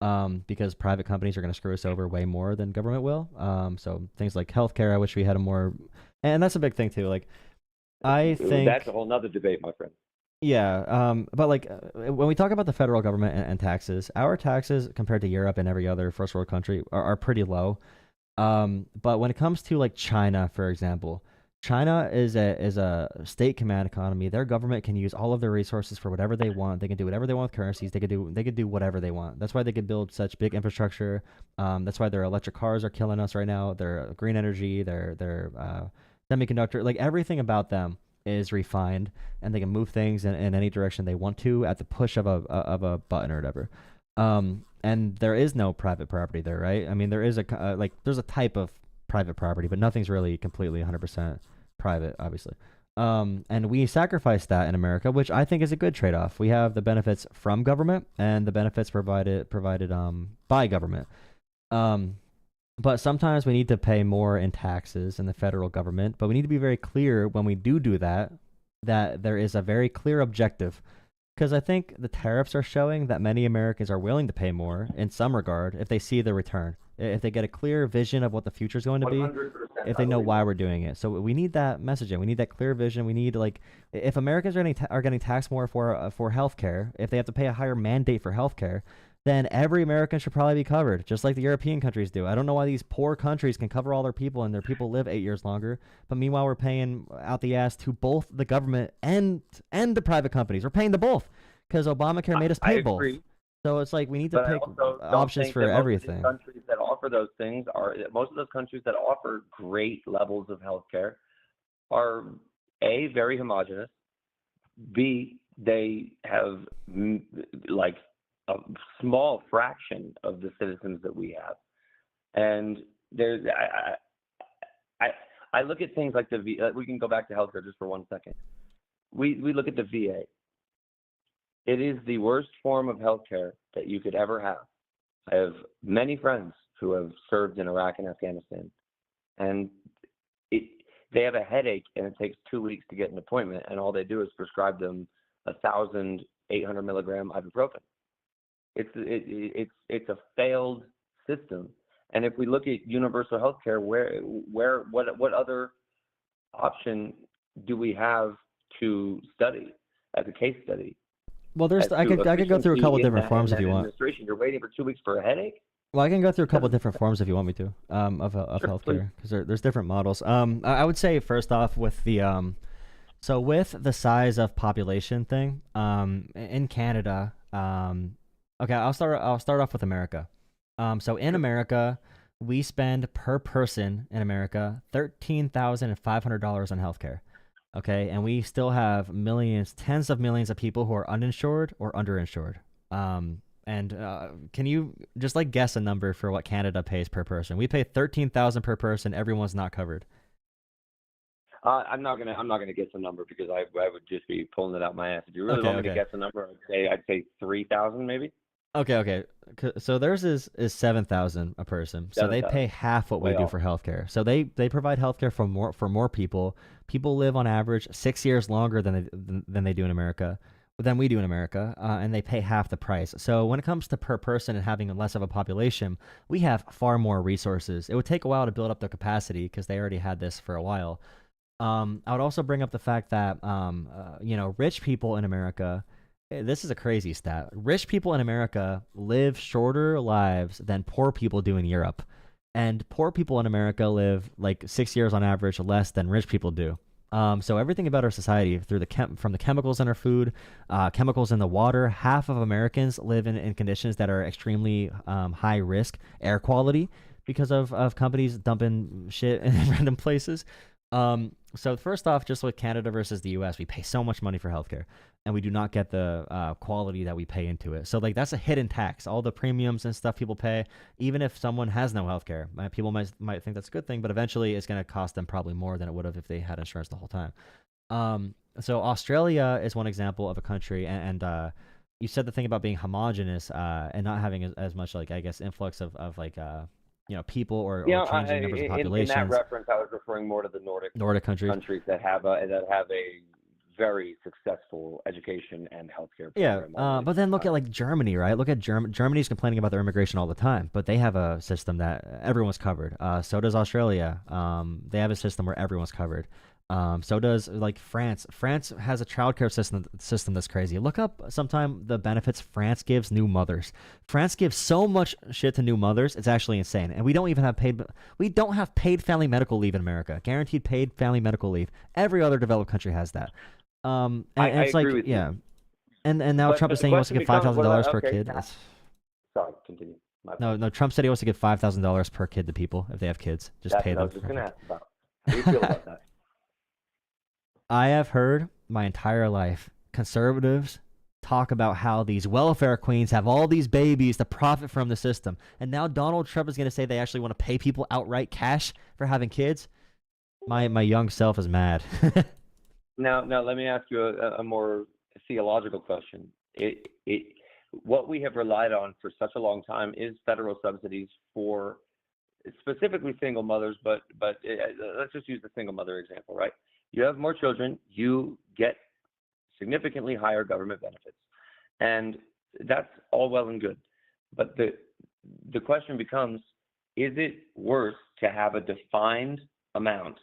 because private companies are going to screw us over way more than government will. So things like healthcare, I wish we had a more, and that's a big thing too. Like, I think that's a whole nother debate, my friend. Yeah, but like when we talk about the federal government and taxes, our taxes compared to Europe and every other first world country are pretty low. But when it comes to like China, for example, China is a state command economy. Their government can use all of their resources for whatever they want. They can do whatever they want with currencies. They could do whatever they want. That's why they could build such big infrastructure. That's why their electric cars are killing us right now. Their green energy, their semiconductor, like everything about them is refined, and they can move things in any direction they want to at the push of a button or whatever. And there is no private property there, right? I mean, there is there's a type of private property, but nothing's really completely 100% private, obviously. And we sacrifice that in America, which I think is a good trade-off. We have the benefits from government and the benefits provided by government. But sometimes we need to pay more in taxes in the federal government, but we need to be very clear when we do that there is a very clear objective. Because I think the tariffs are showing that many Americans are willing to pay more in some regard if they see the return, if they get a clear vision of what the future is going to be, if they know why we're doing it. So we need that messaging. We need that clear vision. We need, like, if Americans are getting taxed more for healthcare, if they have to pay a higher mandate for healthcare, then every American should probably be covered, just like the European countries do. I don't know why these poor countries can cover all their people and their people live 8 years longer, but meanwhile we're paying out the ass to both the government and the private companies. We're paying to both because Obamacare made us pay both. So it's like we need to pick options for everything. Most of the countries that offer those things most of those countries that offer great levels of healthcare are A, very homogenous, B, they have like a small fraction of the citizens that we have. And there's, I look at things like we can go back to healthcare just for 1 second. We look at the VA. It is the worst form of healthcare that you could ever have. I have many friends who have served in Iraq and Afghanistan, and they have a headache and it takes 2 weeks to get an appointment, and all they do is prescribe them 1,800 milligram ibuprofen. It's a failed system. And if we look at universal health care, what other option do we have to study as a case study? Well, I could go through a couple different forms if you want. You're waiting for 2 weeks for a headache? Well, I can go through a couple different forms if you want me to, of healthcare, because there's different models. I would say first off with the so with the size of population thing, in Canada, okay, I'll start off with America. So in America, We spend per person in America $13,500 on healthcare. Okay, and we still have millions, tens of millions of people who are uninsured or underinsured. And can you just like guess a number for what Canada pays per person? We pay 13,000 per person. Everyone's not covered. I'm not gonna guess a number because I would just be pulling it out my ass. If you really Okay, want me to okay. guess a number, I'd say 3,000 maybe. Okay, okay. So theirs is 7,000 a person. So they pay 7,000. half what we Way do off. for healthcare. So they provide healthcare for more people. People live on average 6 years longer than they do in America, than we do in America, and they pay half the price. So when it comes to per person and having less of a population, we have far more resources. It would take a while to build up the capacity because they already had this for a while. I would also bring up the fact that rich people in America. This is a crazy stat. Rich people in America live shorter lives than poor people do in Europe, and poor people in America live like 6 years on average less than rich people do. So everything about our society, through from the chemicals in our food, chemicals in the water, half of Americans live in conditions that are extremely high risk air quality because of companies dumping shit in random places. So first off, just with Canada versus the U.S., we pay so much money for healthcare, and we do not get the quality that we pay into it. So like that's a hidden tax. All the premiums and stuff people pay, even if someone has no healthcare, people might think that's a good thing, but eventually it's going to cost them probably more than it would have if they had insurance the whole time. So Australia is one example of a country, and you said the thing about being homogenous and not having as much like I guess influx of like people or Yeah, changing numbers of in that populations. reference, I was referring more to the Nordic Nordic countries. countries that have a very successful education and healthcare Yeah, program already. but then look at like Germany, right? Look at Germany's complaining about their immigration all the time, but they have a system that everyone's covered. So does Australia. They have a system where everyone's covered. So does like France. France has a childcare system that's crazy. Look up sometime the benefits France gives new mothers. France gives so much shit to new mothers, it's actually insane. And we don't even have paid. We don't have paid family medical leave in America. Guaranteed paid family medical leave. Every other developed country has that. And I it's agree like, with you, yeah, and now but Trump is the saying he wants to question give five becomes, thousand what dollars about per okay? kid. That's Sorry, continue. My no, apologies. no. Trump said he wants to give $5,000 per kid to people if they have kids. Just That's pay what I them. was just going to ask about. How do you feel about that? I have heard my entire life conservatives talk about how these welfare queens have all these babies to profit from the system, and now Donald Trump is going to say they actually want to pay people outright cash for having kids. My young self is mad. Now, let me ask you a more theological question. What we have relied on for such a long time is federal subsidies for specifically single mothers, but let's just use the single mother example, right? You have more children, you get significantly higher government benefits, and that's all well and good. But the question becomes, is it worse to have a defined amount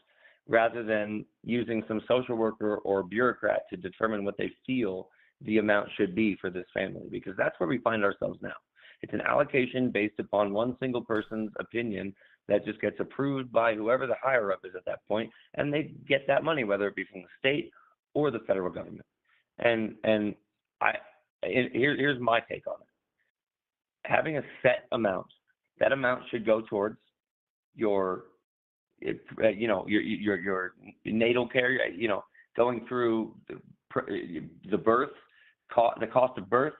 rather than using some social worker or bureaucrat to determine what they feel the amount should be for this family? Because that's where we find ourselves now. It's an allocation based upon one single person's opinion that just gets approved by whoever the higher up is at that point, and they get that money, whether it be from the state or the federal government. And here's my take on it. Having a set amount, that amount should go towards your your natal care, going through the birth, the cost of birth,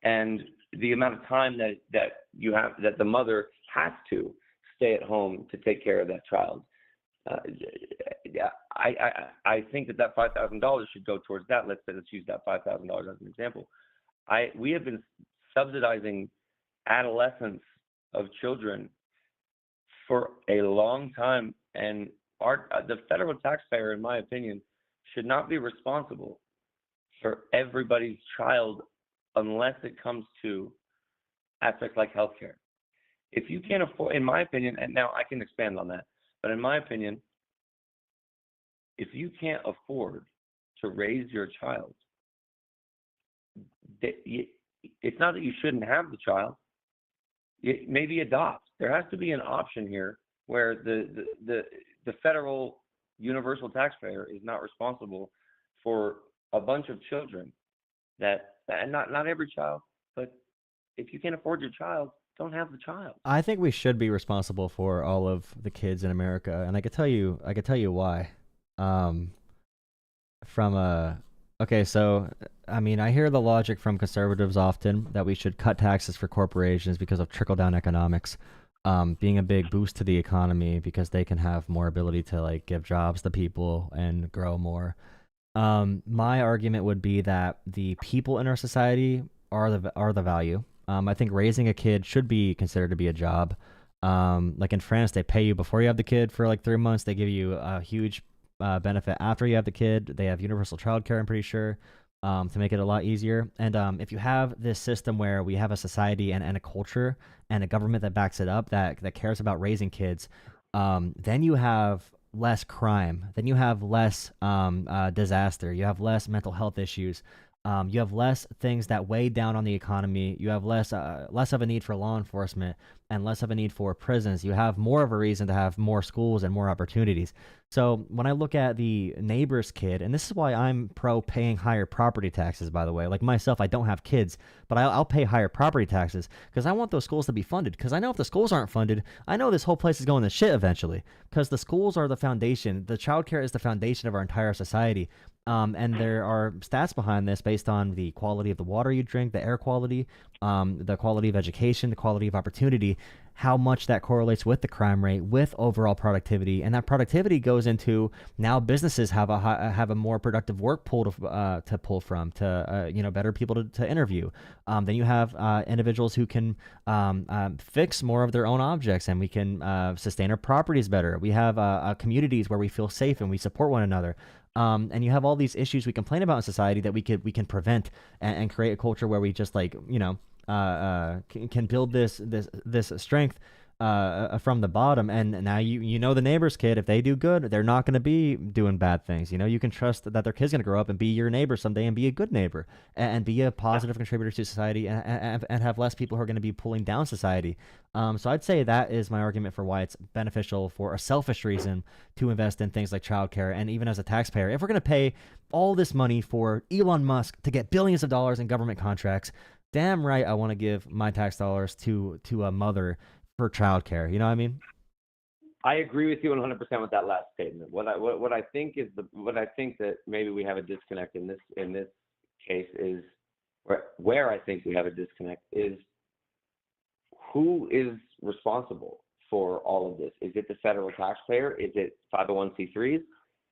and the amount of time that you have, that the mother has to stay at home to take care of that child. Yeah, I think that $5,000 should go towards that. Let's use that $5,000 as an example. We have been subsidizing adolescence of children for a long time, and the federal taxpayer, in my opinion, should not be responsible for everybody's child unless it comes to aspects like healthcare. If you can't afford, in my opinion, and now I can expand on that, but in my opinion, if you can't afford to raise your child, it's not that you shouldn't have the child. Maybe adopt. There has to be an option here where the federal universal taxpayer is not responsible for a bunch of children and not every child, but if you can't afford your child, don't have the child. I think we should be responsible for all of the kids in America, and I could tell you why. Um, from a okay, so I mean, I hear the logic from conservatives often that we should cut taxes for corporations because of trickle down economics, being a big boost to the economy because they can have more ability to like give jobs to people and grow more. My argument would be that the people in our society are the value. I think raising a kid should be considered to be a job. Like in France, they pay you before you have the kid for like 3 months. They give you a huge benefit after you have the kid. They have universal childcare, I'm pretty sure, to make it a lot easier. And if you have this system where we have a society and a culture and a government that backs it up, that cares about raising kids, then you have less crime. Then you have less disaster. You have less mental health issues. You have less things that weigh down on the economy. You have less of a need for law enforcement and less of a need for prisons. You have more of a reason to have more schools and more opportunities. So when I look at the neighbor's kid, and this is why I'm pro paying higher property taxes, by the way. Like myself, I don't have kids, but I'll pay higher property taxes because I want those schools to be funded. Because I know if the schools aren't funded, I know this whole place is going to shit eventually. Because the schools are the foundation. The childcare is the foundation of our entire society. And there are stats behind this based on the quality of the water you drink, the air quality, the quality of education, the quality of opportunity, how much that correlates with the crime rate, with overall productivity, and that productivity goes into now businesses have a more productive work pool to pull from, to better people to interview. Then you have individuals who can fix more of their own objects, and we can sustain our properties better. We have communities where we feel safe and we support one another. And you have all these issues we complain about in society that we can prevent and create a culture where we just like can build this strength from the bottom. And now you know the neighbor's kid, if they do good, they're not going to be doing bad things. You can trust that their kid's going to grow up and be your neighbor someday and be a good neighbor and be a positive contributor to society and have less people who are going to be pulling down society. So I'd say that is my argument for why it's beneficial for a selfish reason to invest in things like childcare. And even as a taxpayer, if we're going to pay all this money for Elon Musk to get billions of dollars in government contracts, damn right I want to give my tax dollars to a mother for childcare. You know what I mean? I agree with you 100% with that last statement. What I think that maybe we have a disconnect in this case is where I think we have a disconnect is who is responsible for all of this? Is it the federal taxpayer? Is it 501c3s?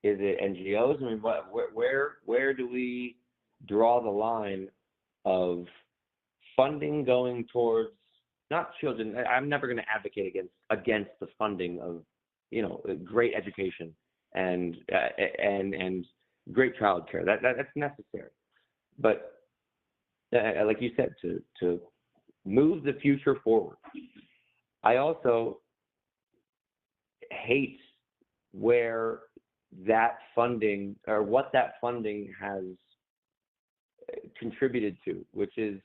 Is it NGOs? I mean, where do we draw the line of funding going towards not children? I'm never going to advocate against the funding of great education and great childcare. That's necessary, but like you said, to move the future forward. I also hate where that funding or what that funding has contributed to, which is,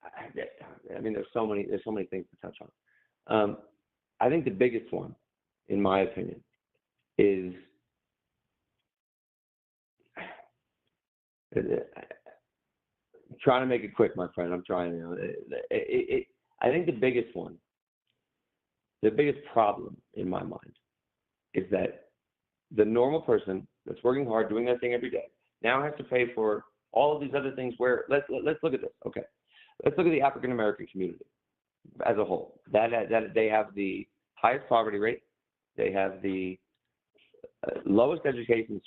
I mean, there's so many things to touch on. I think the biggest one, in my opinion, is trying to make it quick, my friend. I'm trying. I think the biggest problem in my mind is that the normal person that's working hard, doing their thing every day, now has to pay for all of these other things. Where let's look at this. Okay, let's look at the African American community as a whole. That they have the highest poverty rate, they have the lowest education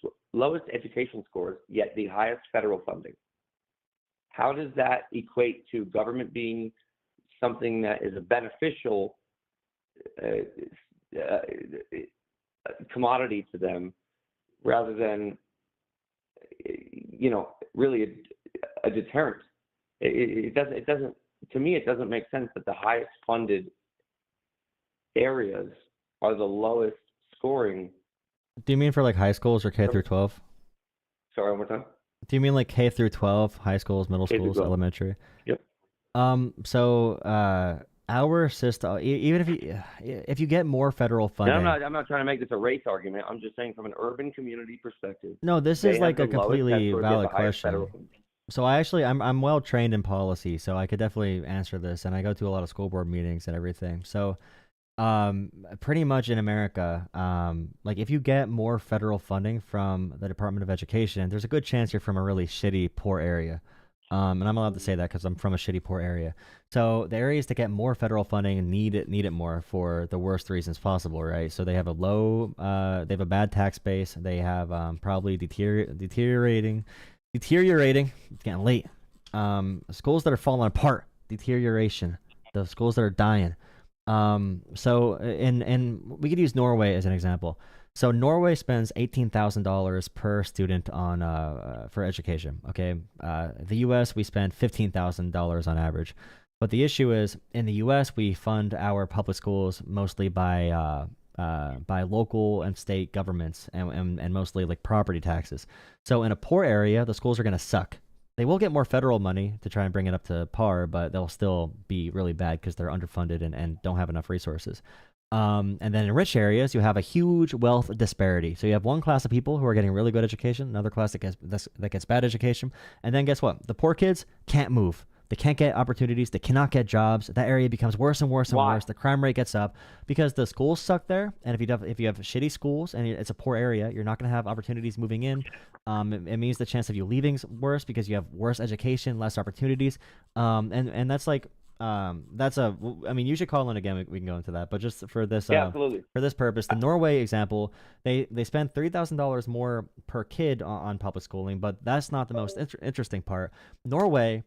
scores, yet the highest federal funding. How does that equate to government being something that is a beneficial commodity to them, rather than really a deterrent? It doesn't. To me, it doesn't make sense that the highest funded areas are the lowest scoring. Do you mean for like high schools or K through 12? Sorry, one more time. Do you mean like K through 12, high schools, middle schools, elementary? Yep. So our system, even if you get more federal funding, I'm not trying to make this a race argument. I'm just saying from an urban community perspective. No, this is like a completely valid question. So I'm well trained in policy, so I could definitely answer this, and I go to a lot of school board meetings and everything. So pretty much in America, like if you get more federal funding from the Department of Education, there's a good chance you're from a really shitty, poor area. And I'm allowed to say that because I'm from a shitty, poor area. So the areas that get more federal funding need it more for the worst reasons possible, right? So they have they have a bad tax base. They have probably deteriorating. It's getting late. Schools that are falling apart, deterioration. The schools that are dying. So in we could use Norway as an example. So Norway spends $18,000 per student on for education. Okay, the U.S. we spend $15,000 on average, but the issue is in the U.S. we fund our public schools mostly by local and state governments and mostly like property taxes. So in a poor area, the schools are going to suck. They will get more federal money to try and bring it up to par, but they'll still be really bad because they're underfunded and don't have enough resources. And then in rich areas, you have a huge wealth disparity. So you have one class of people who are getting really good education, another class that gets bad education, and then guess what? The poor kids can't move. They can't get opportunities. They cannot get jobs. That area becomes worse and worse and Why? worse. The crime rate gets up because the schools suck there. And if you have shitty schools and it's a poor area, you're not going to have opportunities moving in. It means the chance of you leaving's worse because you have worse education, less opportunities. And that's like that's a. I mean, you should call in again. We can go into that, but just Yeah, absolutely. for this purpose, the Norway example, they spend $3,000 more per kid on public schooling, but that's not the most interesting part. Norway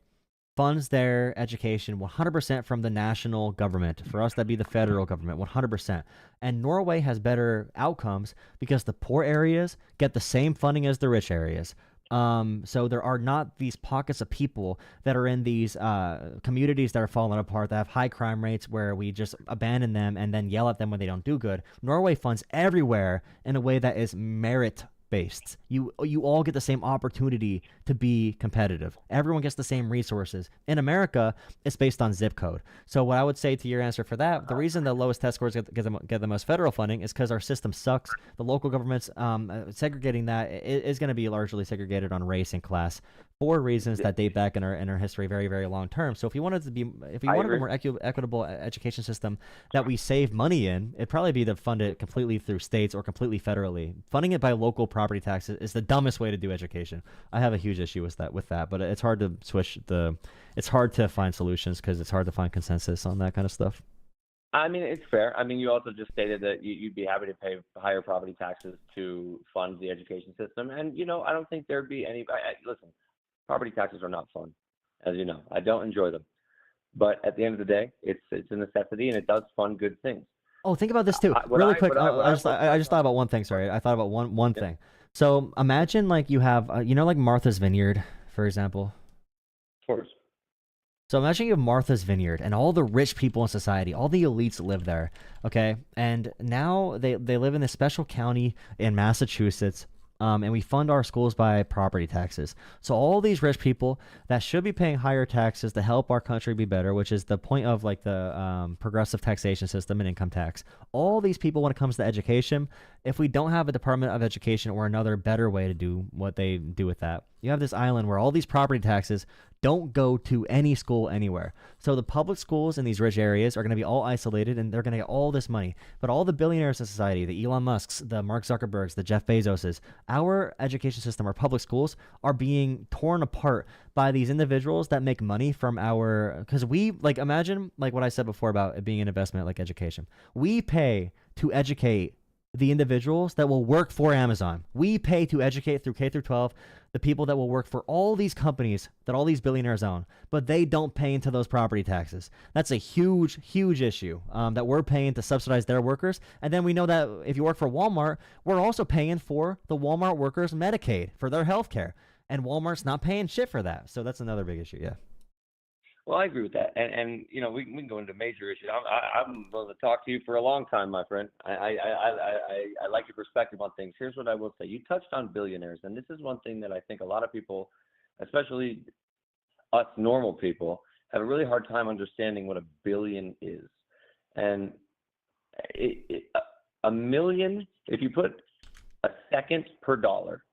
funds their education 100% from the national government. For us, that'd be the federal government, 100%. And Norway has better outcomes because the poor areas get the same funding as the rich areas. So there are not these pockets of people that are in these communities that are falling apart, that have high crime rates where we just abandon them and then yell at them when they don't do good. Norway funds everywhere in a way that is merit based. You all get the same opportunity to be competitive. Everyone gets the same resources. In America, it's based on zip code. So what I would say to your answer for that, the reason the lowest test scores get the most federal funding is because our system sucks. The local governments segregating that is going to be largely segregated on race and class for reasons that date back in our history very, very long term. So if you wanted a more equitable education system that we save money in, it'd probably be to fund it completely through states or completely federally. Funding it by local property taxes is the dumbest way to do education. I have a huge issue with that, but it's hard to it's hard to find solutions because it's hard to find consensus on that kind of stuff. I mean, it's fair. I mean, you also just stated that you'd be happy to pay higher property taxes to fund the education system. And, I don't think there'd be any. Listen, property taxes are not fun, as you know. I don't enjoy them. But at the end of the day, it's a necessity and it does fund good things. Oh, think about this too. Really quick, I just thought about one thing. Sorry, I thought about one thing. So imagine like you have, like Martha's Vineyard, for example. Of course. So imagine you have Martha's Vineyard and all the rich people in society, all the elites live there, okay? And now they live in this special county in Massachusetts, and we fund our schools by property taxes. So all these rich people that should be paying higher taxes to help our country be better, which is the point of like the progressive taxation system and income tax. All these people, when it comes to education, if we don't have a Department of Education or another better way to do what they do with that, you have this island where all these property taxes don't go to any school anywhere. So the public schools in these rich areas are going to be all isolated and they're going to get all this money. But all the billionaires in society, the Elon Musks, the Mark Zuckerbergs, the Jeff Bezoses, our education system, our public schools are being torn apart by these individuals that make money from because we like imagine like what I said before about it being an investment like education. We pay to educate the individuals that will work for Amazon. We pay to educate through K through 12 the people that will work for all these companies that all these billionaires own, but they don't pay into those property taxes. That's a huge, huge issue that we're paying to subsidize their workers. And then we know that if you work for Walmart, we're also paying for the Walmart workers' Medicaid for their health care. And Walmart's not paying shit for that. So that's another big issue, yeah. Well, I agree with that, and we can go into major issues. I'm willing to talk to you for a long time, my friend. I like your perspective on things. Here's what I will say: you touched on billionaires, and this is one thing that I think a lot of people, especially us normal people, have a really hard time understanding what a billion is. And a million, if you put a 1 second per dollar,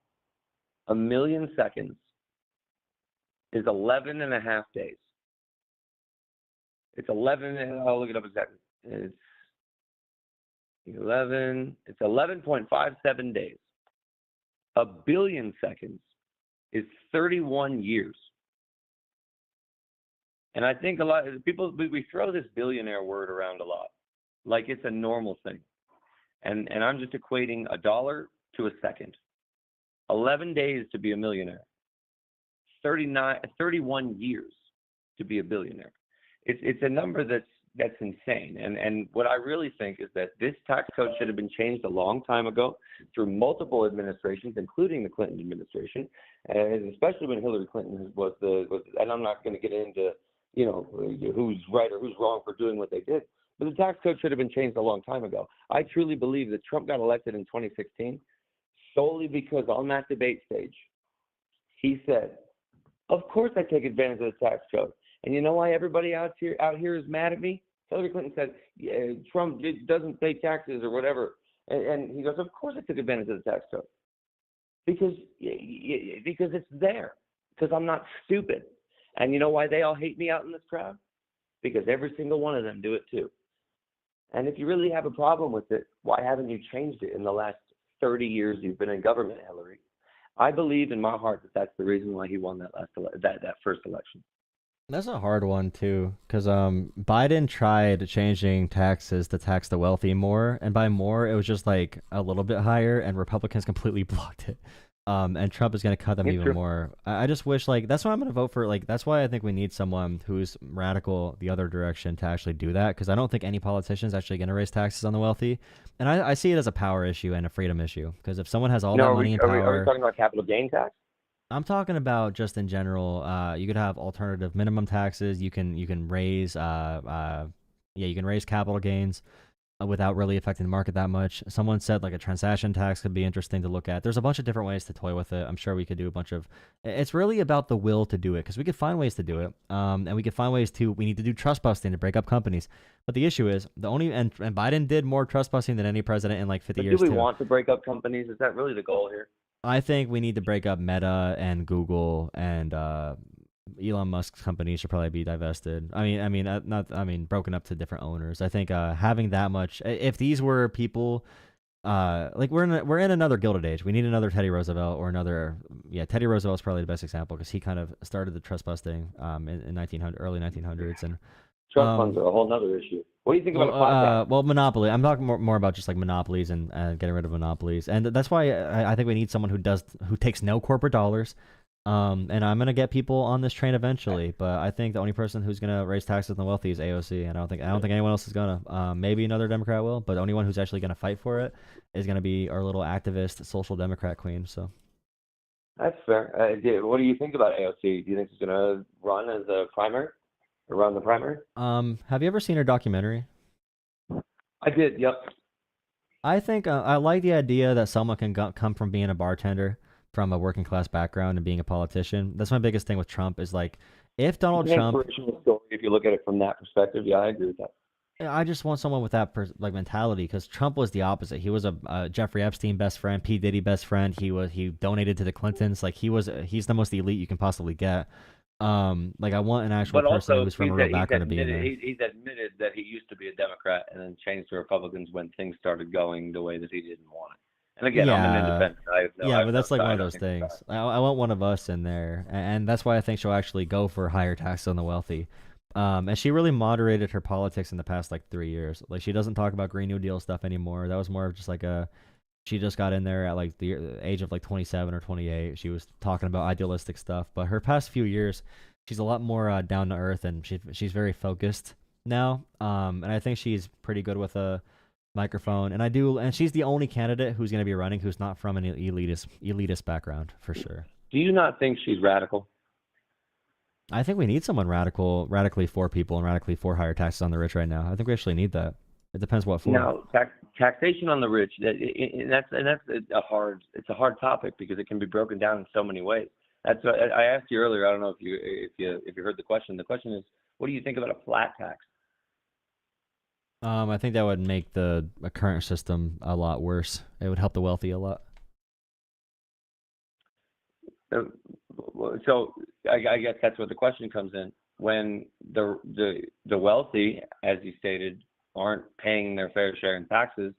a million seconds is 11 and a half days. It's 11, I'll look it up exactly. It's 11.57 days. A billion seconds is 31 years. And I think a lot of people, we throw this billionaire word around a lot, like it's a normal thing. And I'm just equating $1 to a second. 11 days to be a millionaire. 31 years to be a billionaire. It's a number that's insane. And what I really think is that this tax code should have been changed a long time ago through multiple administrations, including the Clinton administration, and especially when Hillary Clinton was and I'm not going to get into, you know, who's right or who's wrong for doing what they did, but the tax code should have been changed a long time ago. I truly believe that Trump got elected in 2016 solely because on that debate stage, he said, of course I take advantage of the tax code. And you know why everybody out here is mad at me? Hillary Clinton said, yeah, Trump doesn't pay taxes or whatever. And he goes, of course I took advantage of the tax code. Because it's there. Because I'm not stupid. And you know why they all hate me out in this crowd? Because every single one of them do it too. And if you really have a problem with it, why haven't you changed it in the last 30 years you've been in government, Hillary? I believe in my heart that that's the reason why he won that first election. That's a hard one too, because Biden tried changing taxes to tax the wealthy more, and by more it was just like a little bit higher, and Republicans completely blocked it. And Trump is going to cut them even more. I just wish, like, that's why I'm going to vote for, like, that's why I think we need someone who's radical the other direction to actually do that, because I don't think any politician is actually going to raise taxes on the wealthy. And I see it as a power issue and a freedom issue, because if someone has all that money and power... Are we talking about capital gain tax? I'm talking about just in general. You could have alternative minimum taxes. You can raise you can raise capital gains without really affecting the market that much. Someone said like a transaction tax could be interesting to look at. There's a bunch of different ways to toy with it. I'm sure we could do a bunch of... It's really about the will to do it, because we could find ways to do it. And we could find ways to... We need to do trust busting to break up companies. But the issue is, and Biden did more trust busting than any president in like 50 years do we want to break up companies? Is that really the goal here? I think we need to break up Meta and Google, and Elon Musk's company should probably be divested. Broken up to different owners. I think having that much, if these were people, like we're in another Gilded Age. We need another Teddy Roosevelt or another. Yeah, Teddy Roosevelt is probably the best example, because he kind of started the trust busting in early 1900s, and trust funds are a whole other issue. What do you think about a podcast? Well, monopoly. I'm talking more about just like monopolies and getting rid of monopolies, and that's why I think we need someone who takes no corporate dollars. And I'm gonna get people on this train eventually, but I think the only person who's gonna raise taxes on the wealthy is AOC, and I don't think anyone else is gonna. Maybe another Democrat will, but the only one who's actually gonna fight for it is gonna be our little activist social Democrat queen. So that's fair. What do you think about AOC? Do you think she's gonna run as a primary? Around the primary? Have you ever seen her documentary? I did, yep. I think I like the idea that someone can come from being a bartender from a working class background and being a politician. That's my biggest thing with Trump, is like, if Donald Trump... inspirational story, if you look at it from that perspective. Yeah, I agree with that. I just want someone with that mentality, because Trump was the opposite. He was a Jeffrey Epstein best friend, P. Diddy best friend. He donated to the Clintons. Like, he's the most elite you can possibly get. I want an actual person who's from a real background to be in there. He's admitted that he used to be a Democrat and then changed to Republicans when things started going the way that he didn't want it. And again, I'm an independent. But that's like one of those things. I want one of us in there, and that's why I think she'll actually go for higher taxes on the wealthy. And she really moderated her politics in the past like 3 years. Like, she doesn't talk about Green New Deal stuff anymore. That was more of just like she just got in there at like the age of like 27 or 28. She was talking about idealistic stuff, but her past few years, she's a lot more down to earth, and she's very focused now. And I think she's pretty good with a microphone. And she's the only candidate who's going to be running who's not from an elitist background, for sure. Do you not think she's radical? I think we need someone radically for people and radically for higher taxes on the rich right now. I think we actually need that. It depends what for. Now, taxation on the rich, that's a hard topic, because it can be broken down in so many ways. That's what I asked you earlier. I don't know if you heard the question. The question is, what do you think about a flat tax? I think that would make the current system a lot worse. It would help the wealthy a lot. So I guess that's where the question comes in. When the wealthy, as you stated, aren't paying their fair share in taxes,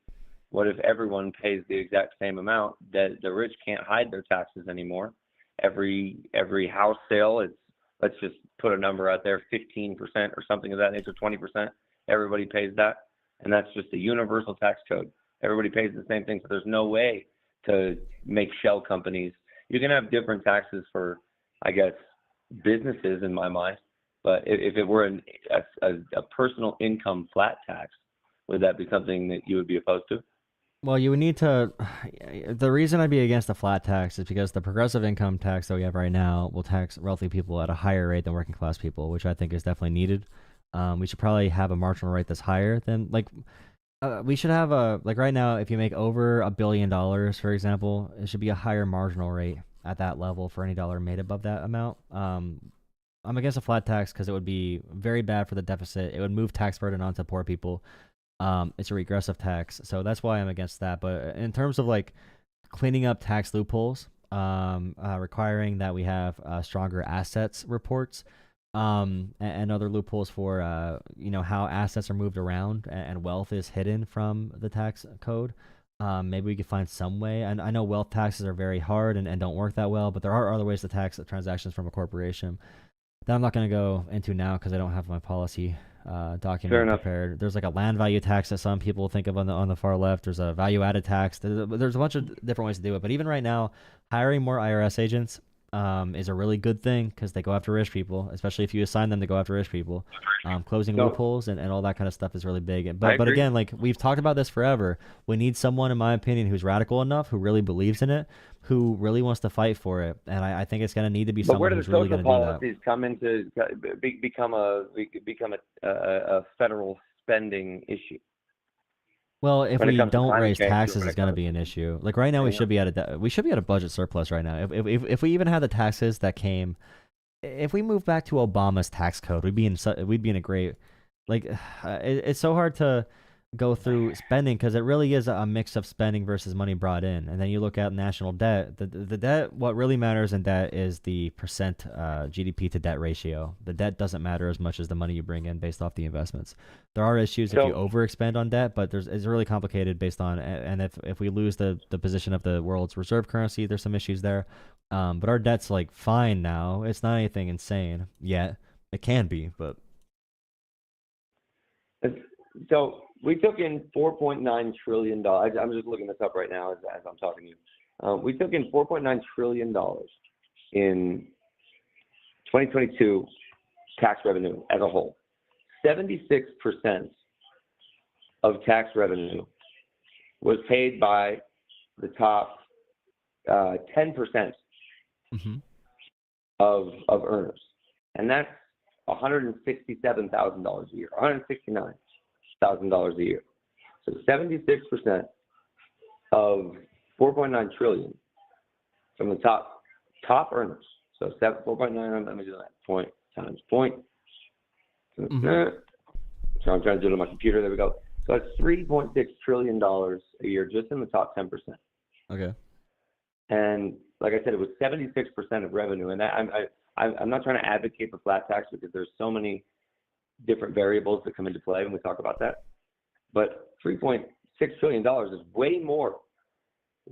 what if everyone pays the exact same amount? That the rich can't hide their taxes anymore. Every house sale, it's, let's just put a number out there, 15% or something of that nature, 20%. Everybody pays that, and that's just a universal tax code. Everybody pays the same thing, so there's no way to make shell companies. You can have different taxes for, I guess, businesses in my mind, but if it were a personal income flat tax, would that be something that you would be opposed to? Well, you would need to. The reason I'd be against a flat tax is because the progressive income tax that we have right now will tax wealthy people at a higher rate than working class people, which I think is definitely needed. We should probably have a marginal rate that's higher than we should have a like right now. If you make over $1 billion, for example, it should be a higher marginal rate at that level for any dollar made above that amount. I'm against a flat tax because it would be very bad for the deficit. It would move tax burden onto poor people. It's a regressive tax, so that's why I'm against that. But in terms of like cleaning up tax loopholes, requiring that we have stronger assets reports, and other loopholes for how assets are moved around and wealth is hidden from the tax code. Maybe we could find some way. And I know wealth taxes are very hard and don't work that well, but there are other ways to tax transactions from a corporation that I'm not going to go into now because I don't have my policy document prepared. There's like a land value tax that some people think of on the far left. There's a value added tax. There's a bunch of different ways to do it. But even right now, hiring more IRS agents is a really good thing because they go after rich people, especially if you assign them to go after rich people. Closing loopholes and all that kind of stuff is really big. But again, like we've talked about this forever, we need someone, in my opinion, who's radical enough, who really believes in it, who really wants to fight for it. And I think it's going to need to be someone who's really going to do that. But where do the social policies come into become a federal spending issue? Well, if we don't raise taxes, it's going to be an issue. Like right now, we should be at a budget surplus right now. If we even had the taxes that came, if we move back to Obama's tax code, we'd be in a great, like, it's so hard to go through spending because it really is a mix of spending versus money brought in. And then you look at national debt. The debt, what really matters in debt is the percent GDP to debt ratio. The debt doesn't matter as much as the money you bring in based off the investments. There are issues if you overexpend on debt, but it's really complicated based on, and if we lose the position of the world's reserve currency, there's some issues there. But our debt's like fine now. It's not anything insane yet. It can be, but. So we took in $4.9 trillion. I'm just looking this up right now as I'm talking to you. We took in $4.9 trillion in 2022 tax revenue as a whole. 76% of tax revenue was paid by the top 10% of earners, and that's $167,000 a year, $169,000 a year. So 76% of 4.9 trillion from the top earners. So 4.9. Let me do that. Point times point. So I'm trying to do it on my computer. There we go. So it's $3.6 trillion a year just in the top 10%. Okay. And like I said, it was 76% of revenue. And I'm not trying to advocate for flat tax because there's so many different variables that come into play when we talk about that. But $3.6 trillion is way more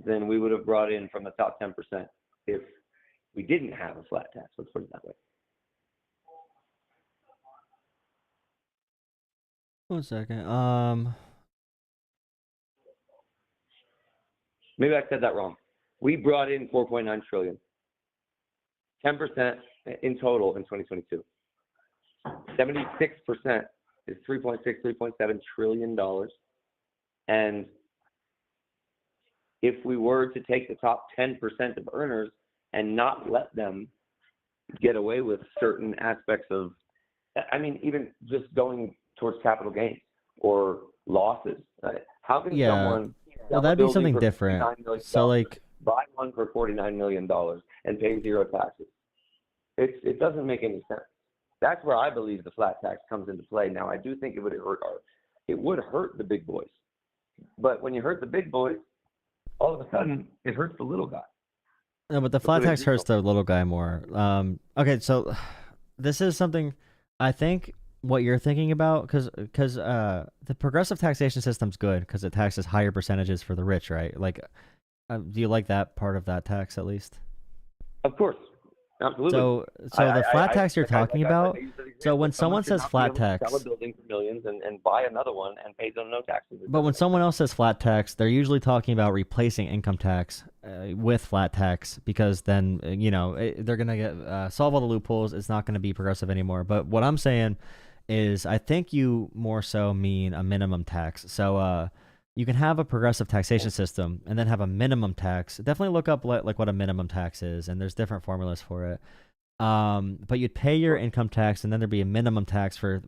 than we would have brought in from the top 10% if we didn't have a flat tax. Let's put it that way. One second. Maybe I said that wrong. We brought in 4.9 trillion, 10% in total in 2022. 76% is 3.7 trillion dollars. And if we were to take the top 10% of earners and not let them get away with certain aspects of, I mean, even just going towards capital gains or losses, how can someone well, that'd be something different. So like buy one for $49 million and pay zero taxes? It doesn't make any sense. That's where I believe the flat tax comes into play. Now, I do think it would hurt the big boys. But when you hurt the big boys, all of a sudden it hurts the little guy. No, but the What's flat the big tax hurts deal? the little guy more. Okay, so this is something I think what you're thinking about, because the progressive taxation system's good because it taxes higher percentages for the rich, right? Like, do you like that part of that tax at least? Of course, absolutely. So the flat tax you're talking Like I about. use that So example. when Someone someone should says not be flat able to sell a tax, building for millions and buy another one and pay them no taxes. It but doesn't when make someone sense. else says flat tax, they're usually talking about replacing income tax with flat tax because then they're gonna get solve all the loopholes. It's not gonna be progressive anymore. But what I'm saying is, I think you more so mean a minimum tax. So you can have a progressive taxation system and then have a minimum tax. Definitely look up like what a minimum tax is, and there's different formulas for it. But you'd pay your income tax, and then there'd be a minimum tax for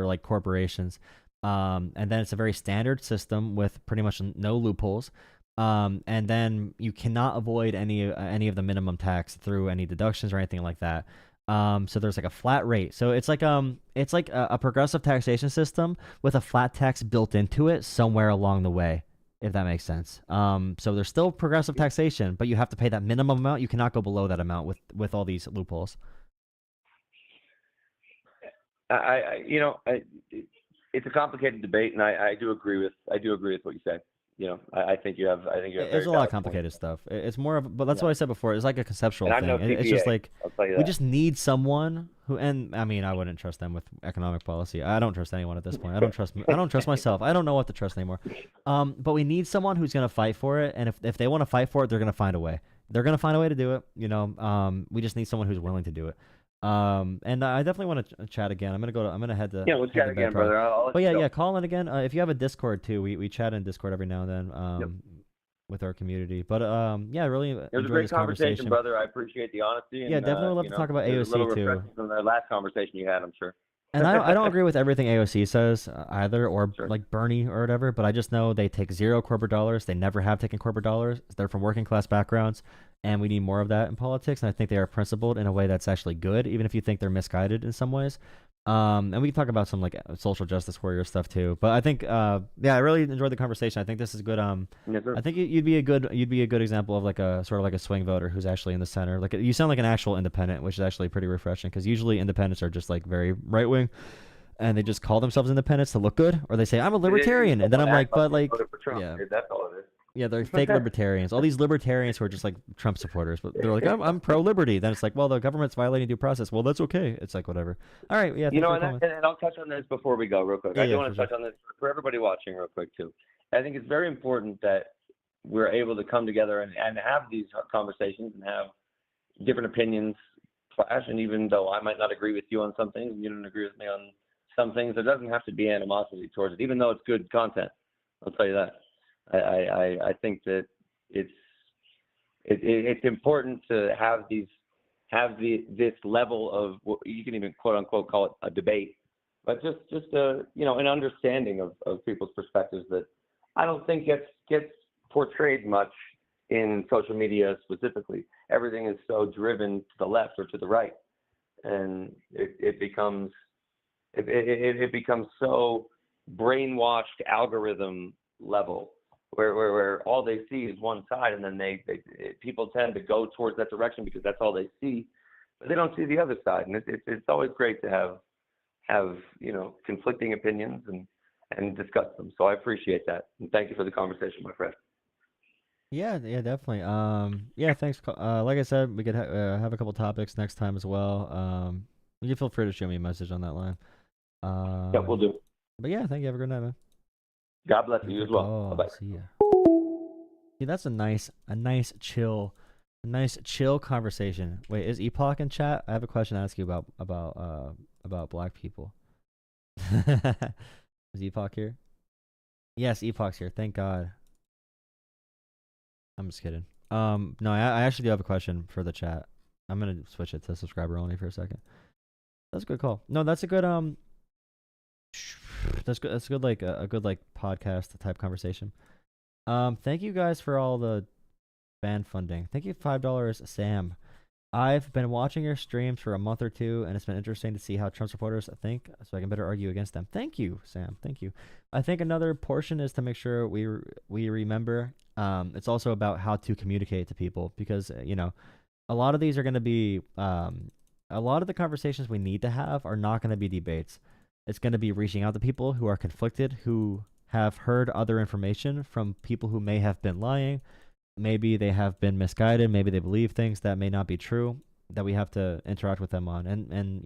like corporations. And then it's a very standard system with pretty much no loopholes. And then you cannot avoid any of the minimum tax through any deductions or anything like that. So there's like a flat rate. So it's like a progressive taxation system with a flat tax built into it somewhere along the way, if that makes sense. So there's still progressive taxation, but you have to pay that minimum amount. You cannot go below that amount with all these loopholes. It's a complicated debate, and I do agree with what you say. I think you have There's very a lot of valid points. complicated stuff. It's more of, but that's Yeah, what I said before. It's like a conceptual and I'm no thing. It's just CPA. like I'll tell you we that. just need someone who, and I mean, I wouldn't trust them with economic policy. I don't trust anyone at this point. I don't trust myself. I don't know what to trust anymore. But we need someone who's gonna fight for it, and if they want to fight for it, they're gonna find a way. They're gonna find a way to do it. We just need someone who's willing to do it. And I definitely want to chat again. I'm gonna Yeah, we'll head chat to bed again, probably. brother. I'll let But you yeah, go. yeah, call in again. If you have a Discord too, we chat in Discord every now and then. Yep. With our community. But yeah, I really It was a enjoyed great this conversation, conversation. brother. I appreciate the honesty, Yeah, and definitely would love to talk about it was a little AOC too. refreshing from the last conversation you had, I'm sure. And I don't agree with everything AOC says either, or Sure. like Bernie or whatever. But I just know they take zero corporate dollars. They never have taken corporate dollars. They're from working class backgrounds, and we need more of that in politics. And I think they are principled in a way that's actually good, even if you think they're misguided in some ways. And we can talk about some like social justice warrior stuff too. But I think, yeah, I really enjoyed the conversation. I think this is good. Yes, sir. I think you'd be a good example of like a sort of like a swing voter who's actually in the center. Like you sound like an actual independent, which is actually pretty refreshing because usually independents are just like very right wing and they just call themselves independents to look good, or they say I'm a libertarian, and then I'm like, but They like, voted for Trump. yeah, That's all it yeah, they're fake libertarians. All these libertarians who are just like Trump supporters, but they're like, I'm pro liberty. Then it's like, well, the government's violating due process. Well, that's okay. It's like whatever. All right, yeah, thanks for And, calling. and I'll touch on this before we go, real quick. Yeah, I do yeah, want for to sure. touch on this for everybody watching, real quick, too. I think it's very important that we're able to come together and have these conversations and have different opinions clash. And even though I might not agree with you on some things, and you don't agree with me on some things, there doesn't have to be animosity towards it, even though it's good content. I'll tell you that. I think that it's important to have this level of what you can even quote unquote call it a debate, but just an understanding of people's perspectives that I don't think gets portrayed much in social media specifically. Everything is so driven to the left or to the right, and it becomes so brainwashed algorithm level where all they see is one side, and then people tend to go towards that direction because that's all they see, but they don't see the other side. And it's always great to have conflicting opinions and discuss them. So I appreciate that, and thank you for the conversation, my friend. Yeah, yeah, definitely. Yeah, thanks. Like I said, we could have a couple topics next time as well. You can feel free to shoot me a message on that line. Yeah, we'll do. But yeah, thank you. Have a good night, man. God bless Thanks you for as the well. call. Bye bye. See ya. See, that's a nice chill conversation. Wait, is Epoch in chat? I have a question to ask you about black people. Is Epoch here? Yes, Epoch's here. Thank God. I'm just kidding. No, I actually do have a question for the chat. I'm gonna switch it to subscriber only for a second. That's a good call. No, that's a good that's good. That's good. Like a good like podcast type conversation. Thank you guys for all the fan funding. Thank you $5, Sam. I've been watching your streams for a month or two, and it's been interesting to see how Trump supporters think, so I can better argue against them. Thank you, Sam. Thank you. I think another portion is to make sure we remember. It's also about how to communicate to people because a lot of these are going to be a lot of the conversations we need to have are not going to be debates. It's going to be reaching out to people who are conflicted, who have heard other information from people who may have been lying. Maybe they have been misguided. Maybe they believe things that may not be true that we have to interact with them on. And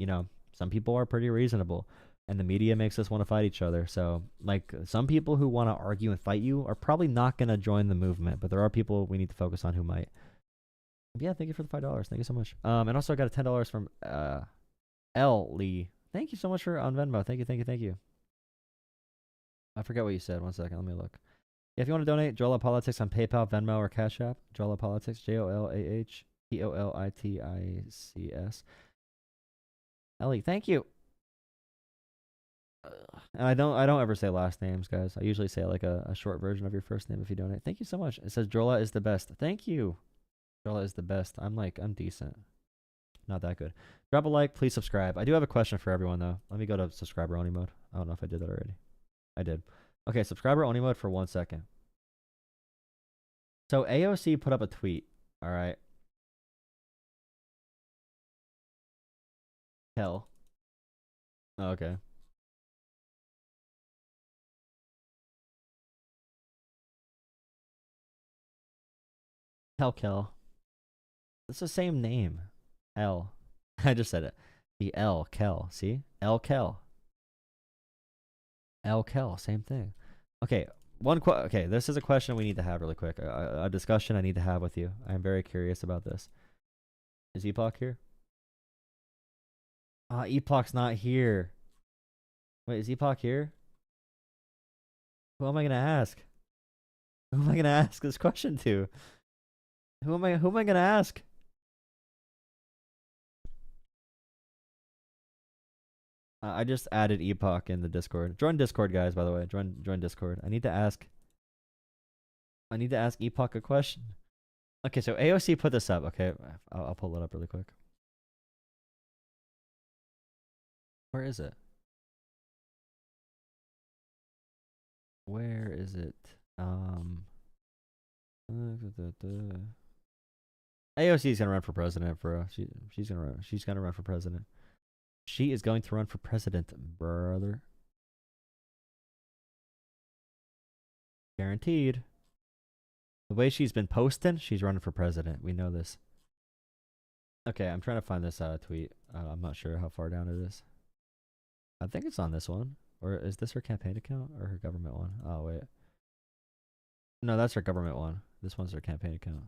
some people are pretty reasonable and the media makes us want to fight each other. So like some people who want to argue and fight you are probably not going to join the movement, but there are people we need to focus on who might. Yeah, thank you for the $5. Thank you so much. And also I got a $10 from L Lee. Thank you so much for on Venmo. Thank you. I forget what you said. 1 second. Let me look. Yeah, if you want to donate, Jolah Politics on PayPal, Venmo, or Cash App. Jolah Politics, JOLAHPOLITICS. Ellie, thank you. And I don't ever say last names, guys. I usually say like a short version of your first name if you donate. Thank you so much. It says Jolah is the best. Thank you. Jolah is the best. I'm decent. Not that good. Drop a like, please subscribe. I do have a question for everyone though. Let me go to subscriber only mode. I don't know if I did that already. I did. Okay, subscriber only mode for 1 second. So AOC put up a tweet. All right. Hell. Oh, okay. Kel. It's the same name. L. I just said it. The L. Kel. See? L. Kel. L. Kel. Same thing. Okay. Okay, this is a question we need to have really quick. A discussion I need to have with you. I'm very curious about this. Is Epoch here? Epoch's not here. Wait, is Epoch here? Who am I gonna ask? Who am I gonna ask this question to? Who am I gonna ask? I just added Epoch in the Discord. Join Discord, guys, by the way. Join Discord. I need to ask Epoch a question. Okay, so AOC put this up. Okay, I'll pull it up really quick. Where is it? Where is it? AOC is gonna run for president, bro. She's gonna run for president. She is going to run for president, brother. Guaranteed. The way she's been posting, she's running for president. We know this. Okay, I'm trying to find this tweet. I'm not sure how far down it is. I think it's on this one. Or is this her campaign account or her government one? Oh, wait. No, that's her government one. This one's her campaign account.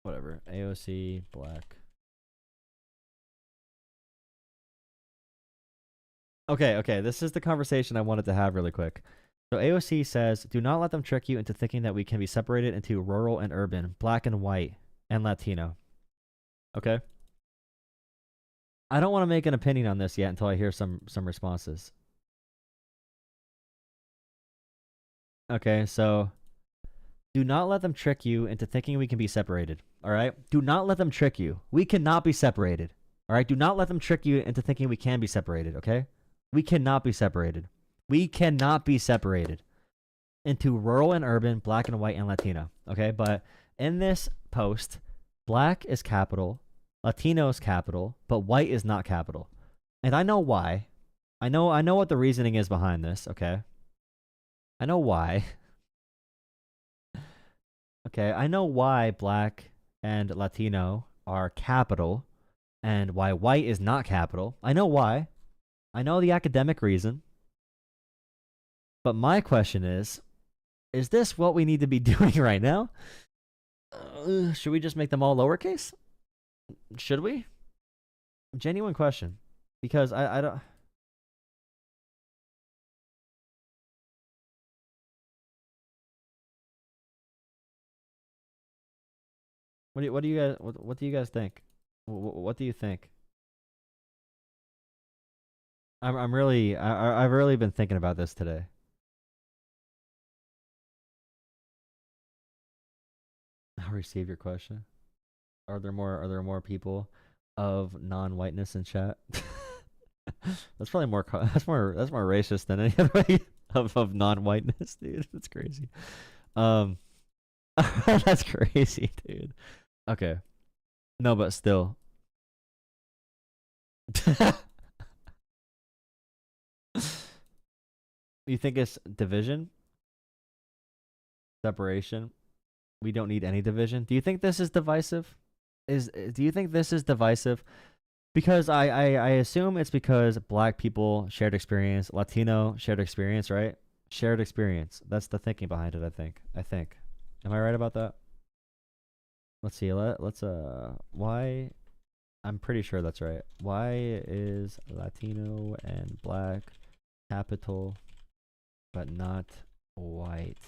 Whatever. AOC, black. Okay. This is the conversation I wanted to have really quick. So AOC says, do not let them trick you into thinking that we can be separated into rural and urban, black and white, and Latino. Okay? I don't want to make an opinion on this yet until I hear some responses. Okay, so do not let them trick you into thinking we can be separated. All right? Do not let them trick you. We cannot be separated. All right? Do not let them trick you into thinking we can be separated, okay? We cannot be separated. We cannot be separated into rural and urban, black and white, and Latino. Okay, but in this post, black is capital, Latino is capital, but white is not capital. And I know why. I know what the reasoning is behind this, okay? I know why. Okay, I know why black and Latino are capital and why white is not capital. I know why. I know the academic reason. But my question is this what we need to be doing right now? Should we just make them all lowercase? Should we? Genuine question. Because I don't... What do you guys think? What do you think? I've really been thinking about this today. I'll receive your question. Are there more people of non-whiteness in chat? That's probably more. That's more racist than any other way of non-whiteness, dude. That's crazy. Um, that's crazy, dude. Okay, no, but still. You think it's division, separation? We don't need any division. Do you think this is divisive? Do you think this is divisive? Because I assume it's because black people shared experience, Latino shared experience, right? Shared experience. That's the thinking behind it, I think. Am I right about that? Let's see. Let's why I'm pretty sure that's right. Why is Latino and black capital but not white?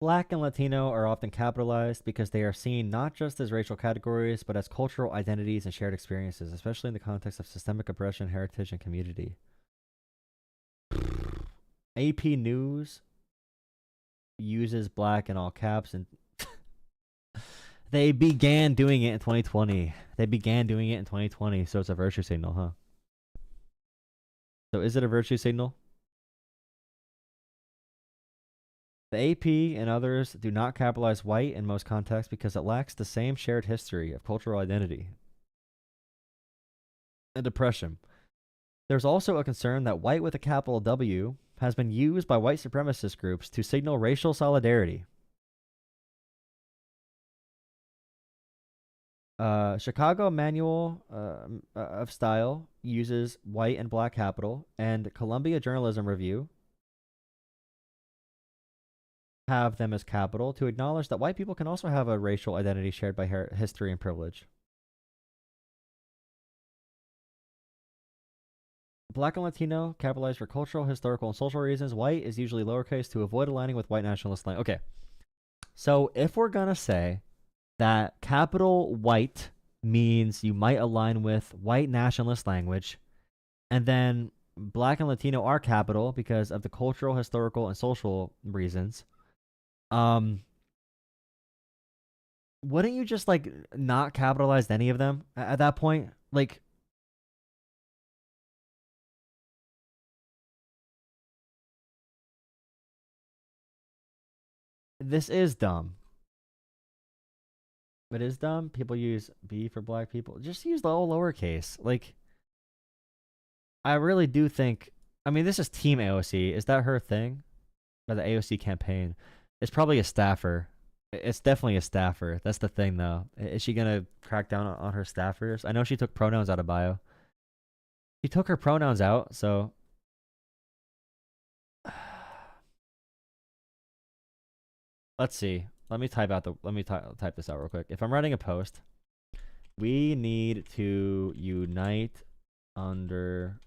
Black and Latino are often capitalized because they are seen not just as racial categories, but as cultural identities and shared experiences, especially in the context of systemic oppression, heritage, and community. AP News uses black in all caps, and they began doing it in 2020. So it's a virtue signal, huh? So is it a virtue signal? The AP and others do not capitalize white in most contexts because it lacks the same shared history of cultural identity and oppression. There's also a concern that white with a capital W has been used by white supremacist groups to signal racial solidarity. Chicago Manual of Style uses white and black capital, and Columbia Journalism Review have them as capital to acknowledge that white people can also have a racial identity shared by history and privilege. Black and Latino capitalized for cultural, historical, and social reasons. White is usually lowercase to avoid aligning with white nationalist language. Okay, so if we're gonna say that capital white means you might align with white nationalist language, and then black and Latino are capital because of the cultural, historical, and social reasons, wouldn't you just like not capitalize any of them at that point? Like, this is dumb. It is dumb. People use B for black people. Just use the whole lowercase. Like, I really do think. I mean, this is Team AOC. Is that her thing? Or the AOC campaign? It's probably a staffer. It's definitely a staffer. That's the thing, though. Is she gonna crack down on her staffers? I know she took pronouns out of bio. She took her pronouns out, so. Let's see. Let me type this out real quick. If I'm writing a post, we need to unite under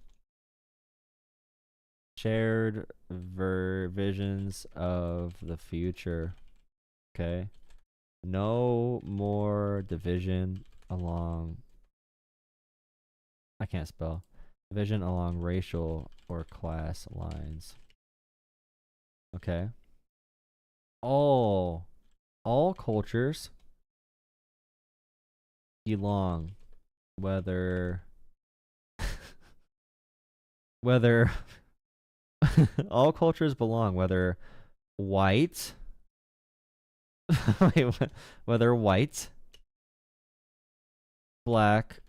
shared visions of the future. Okay. No more division along. I can't spell. Division along racial or class lines. Okay. All cultures belong, whether all cultures belong, whether white, whether white, black,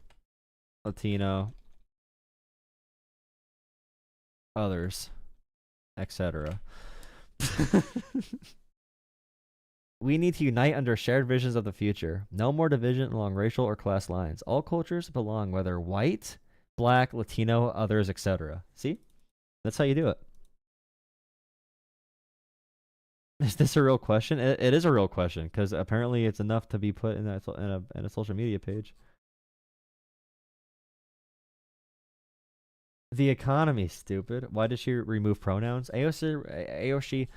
Latino, others, etc. We need to unite under shared visions of the future. No more division along racial or class lines. All cultures belong, whether white, black, Latino, others, etc. See? That's how you do it. Is this a real question? It is a real question because apparently it's enough to be put in a social media page. The economy, stupid. Why did she remove pronouns? AOC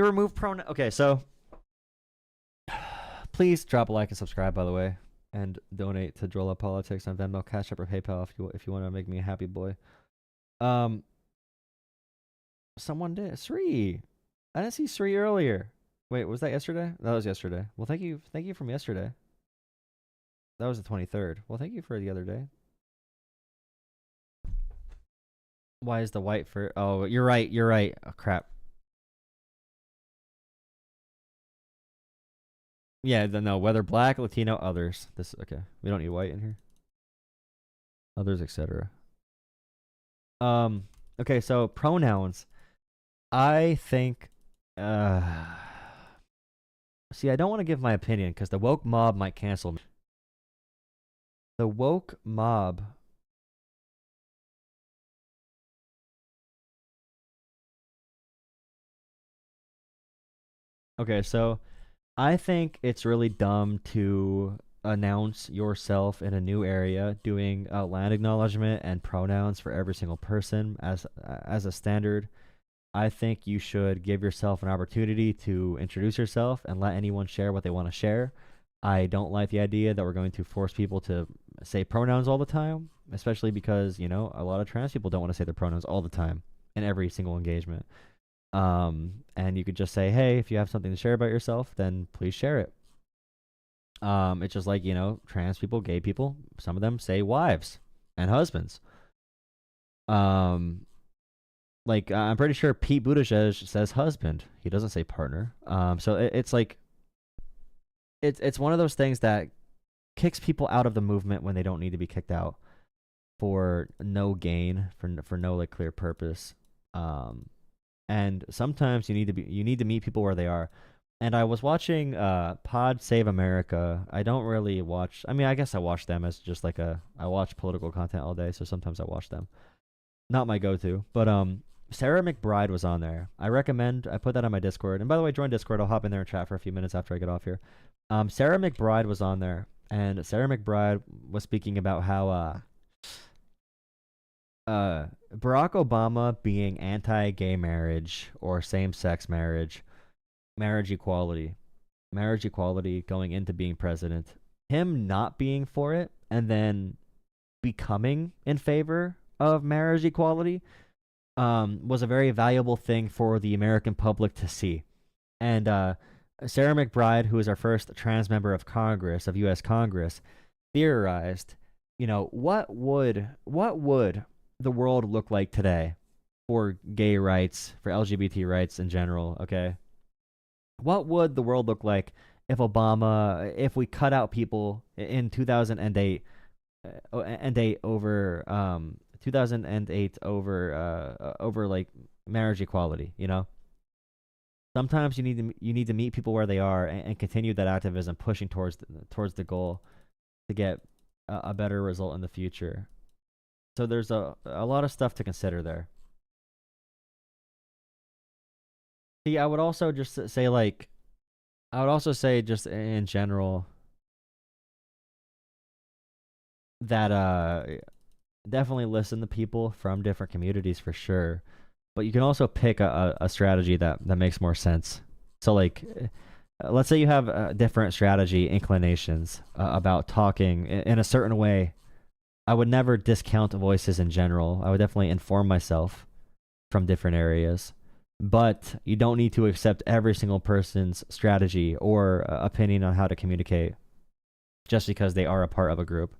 remove pronoun. Okay, so please drop a like and subscribe, by the way, and donate to Jolah Politics on Venmo, Cash App, or PayPal if you want to make me a happy boy. Someone did. Sri. I didn't see Sri earlier. Wait, was that yesterday? That was yesterday. Well, thank you. Thank you from yesterday. That was the 23rd. Well, thank you for the other day. Why is the white for? Oh, you're right. You're right. Oh, crap. Yeah, no. Whether black, Latino, others. This okay. We don't need white in here. Others, etc. Um. Okay, so pronouns. I think. See, I don't want to give my opinion because the woke mob might cancel me. The woke mob. Okay, so I think it's really dumb to announce yourself in a new area, doing land acknowledgement and pronouns for every single person as a standard. I think you should give yourself an opportunity to introduce yourself and let anyone share what they want to share. I don't like the idea that we're going to force people to say pronouns all the time, especially because, a lot of trans people don't want to say their pronouns all the time in every single engagement. And you could just say, hey, if you have something to share about yourself, then please share it. It's just like, trans people, gay people, some of them say wives and husbands. Like I'm pretty sure Pete Buttigieg says husband. He doesn't say partner. So it's like it's one of those things that kicks people out of the movement when they don't need to be kicked out for no gain, for no like clear purpose. And sometimes you need to meet people where they are. And I was watching Pod Save America. I don't really watch. I mean, I guess I watch them as just like I watch political content all day, so sometimes I watch them. Not my go-to, but Sarah McBride was on there. I put that on my Discord. And by the way, join Discord. I'll hop in there and chat for a few minutes after I get off here. Sarah McBride was on there, and Sarah McBride was speaking about how Barack Obama being anti-gay marriage or same-sex marriage, marriage equality going into being president, him not being for it and then becoming in favor of marriage equality was a very valuable thing for the American public to see. And Sarah McBride, who is our first trans member of Congress, of U.S. Congress, theorized, what would the world look like today for gay rights, for LGBT rights in general, okay? What would the world look like if we cut out people in 2008 over 2008 over like marriage equality, Sometimes you need to meet people where they are and continue that activism, pushing towards the goal to get a better result in the future. So there's a lot of stuff to consider there. See, I would also say just in general that definitely listen to people from different communities for sure, but you can also pick a strategy that makes more sense. So like let's say you have different strategy inclinations about talking in a certain way. I would never discount voices in general. I would definitely inform myself from different areas, but you don't need to accept every single person's strategy or opinion on how to communicate just because they are a part of a group.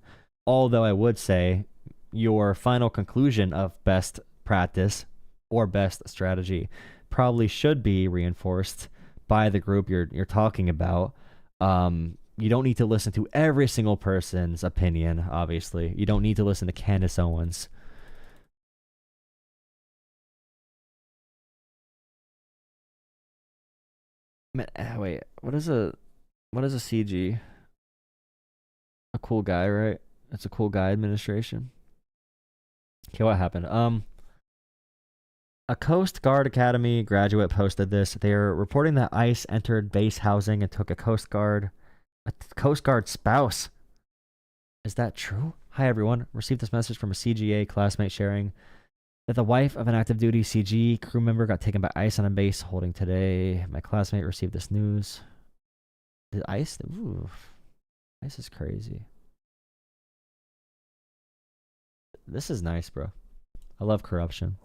Although I would say your final conclusion of best practice or best strategy probably should be reinforced by the group you're talking about. You don't need to listen to every single person's opinion, obviously. You don't need to listen to Candace Owens. Wait, what is a CG? A cool guy, right? It's a cool guy administration. Okay, what happened? A Coast Guard Academy graduate posted this. They're reporting that ICE entered base housing and took a Coast Guard spouse. Is that true? Hi everyone. Received this message from a CGA classmate sharing that the wife of an active duty CG crew member got taken by ICE on a base holding today. My classmate received this news. Did ICE? Ooh, ICE is crazy. This is nice, bro. I love corruption.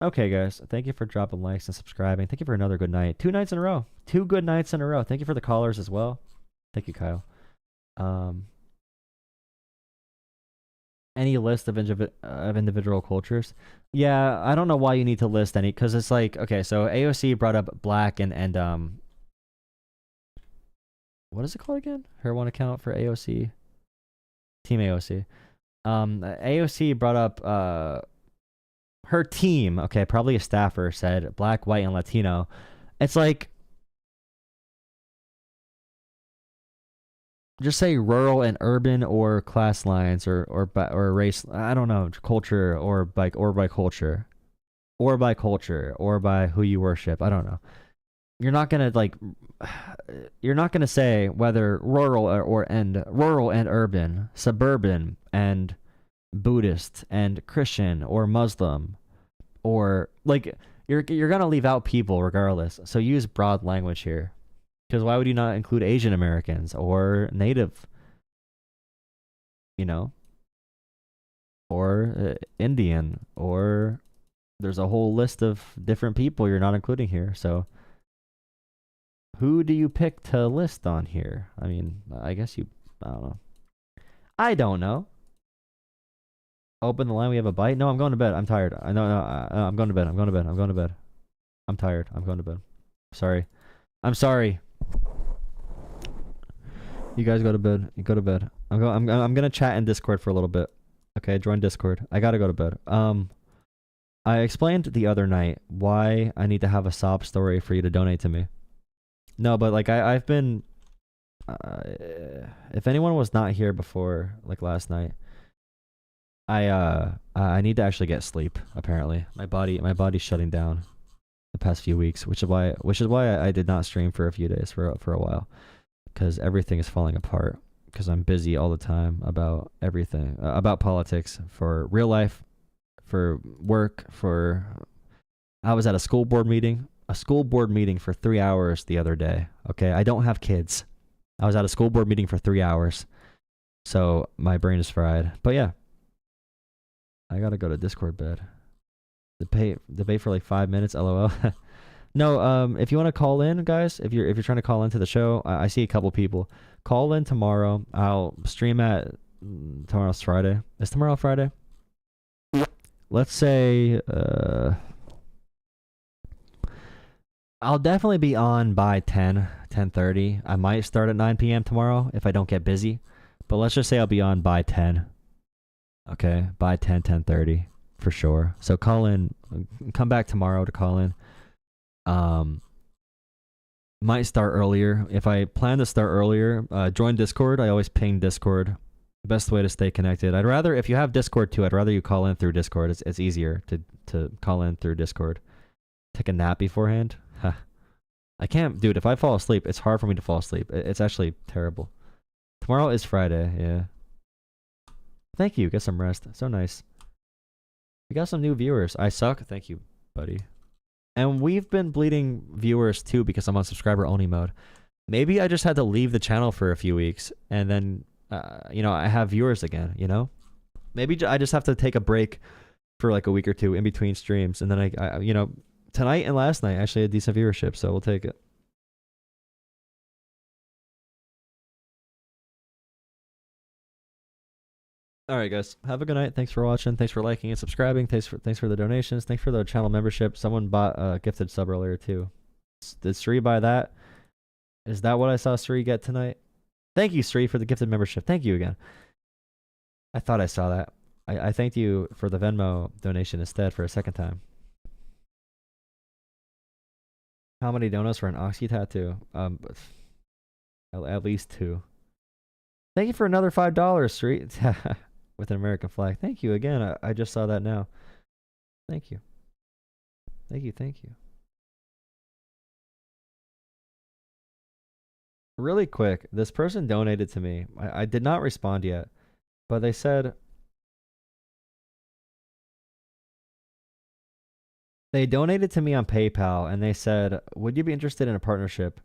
Okay, guys. Thank you for dropping likes and subscribing. Thank you for another good night. 2 nights in a row. 2 good nights in a row. Thank you for the callers as well. Thank you, Kyle. Any list of individual cultures? Yeah, I don't know why you need to list any, because it's like, okay, so AOC brought up black and what is it called again? Her one account for AOC, Team AOC. AOC brought up her team. Okay, probably a staffer said black, white, and Latino. It's like, just say rural and urban, or class lines, or race. I don't know, culture, or by culture, or by culture, or by who you worship. I don't know. You're not gonna like. You're not gonna say whether rural and urban, suburban and Buddhist and Christian or Muslim, or like you're gonna leave out people regardless. So use broad language here. Because why would you not include Asian Americans or Native, you know, or Indian, or there's a whole list of different people you're not including here. So who do you pick to list on here? I mean, I guess I don't know. I don't know. Open the line. We have a bite. No, I'm going to bed. I'm tired. I know. No, I'm going to bed. I'm going to bed. I'm going to bed. I'm tired. I'm going to bed. Sorry. I'm sorry. You guys go to bed. You go to bed. I'm gonna chat in Discord for a little bit. Okay, join Discord. I gotta go to bed. I explained the other night why I need to have a sob story for you to donate to me. No, but like I've been. If anyone was not here before, like last night, I need to actually get sleep. Apparently, my body's shutting down the past few weeks, which is why I did not stream for a few days for a while. Because everything is falling apart, because I'm busy all the time about everything, about politics, for real life, for work, I was at a school board meeting for 3 hours the other day. Okay, I don't have kids. I was at a school board meeting for 3 hours, so my brain is fried. But yeah, I gotta go to Discord bed. Debate for like 5 minutes, lol. No, if you want to call in, guys, if you're trying to call into the show, I see a couple people. Call in tomorrow. I'll stream at tomorrow's Friday. Is tomorrow Friday? Let's say I'll definitely be on by 10:30. I might start at 9 p.m. tomorrow if I don't get busy, but let's just say I'll be on by 10. Okay, by 10:30 for sure. So call in. Come back tomorrow to call in. Might start earlier. If I plan to start earlier, join Discord. I always ping Discord. Best way to stay connected. I'd rather, if you have Discord too, I'd rather you call in through Discord. It's easier to call in through Discord. Take a nap beforehand. I can't, dude. If I fall asleep, it's hard for me to fall asleep. It's actually terrible. Tomorrow is Friday. Yeah. Thank you. Get some rest. So nice. We got some new viewers. I suck. Thank you, buddy. And we've been bleeding viewers too because I'm on subscriber only mode. Maybe I just had to leave the channel for a few weeks and then, I have viewers again, Maybe I just have to take a break for like a week or two in between streams. And then I tonight and last night actually had decent viewership, so we'll take it. All right, guys. Have a good night. Thanks for watching. Thanks for liking and subscribing. Thanks for the donations. Thanks for the channel membership. Someone bought a gifted sub earlier too. Did Sri buy that? Is that what I saw Sri get tonight? Thank you, Sri, for the gifted membership. Thank you again. I thought I saw that. I thanked you for the Venmo donation instead for a second time. How many donuts for an Oxy tattoo? At least 2. Thank you for another $5, Sri. With an American flag. Thank you again. I just saw that now. Thank you. Thank you. Really quick, this person donated to me. I did not respond yet, but they said they donated to me on PayPal, and they said, would you be interested in a partnership?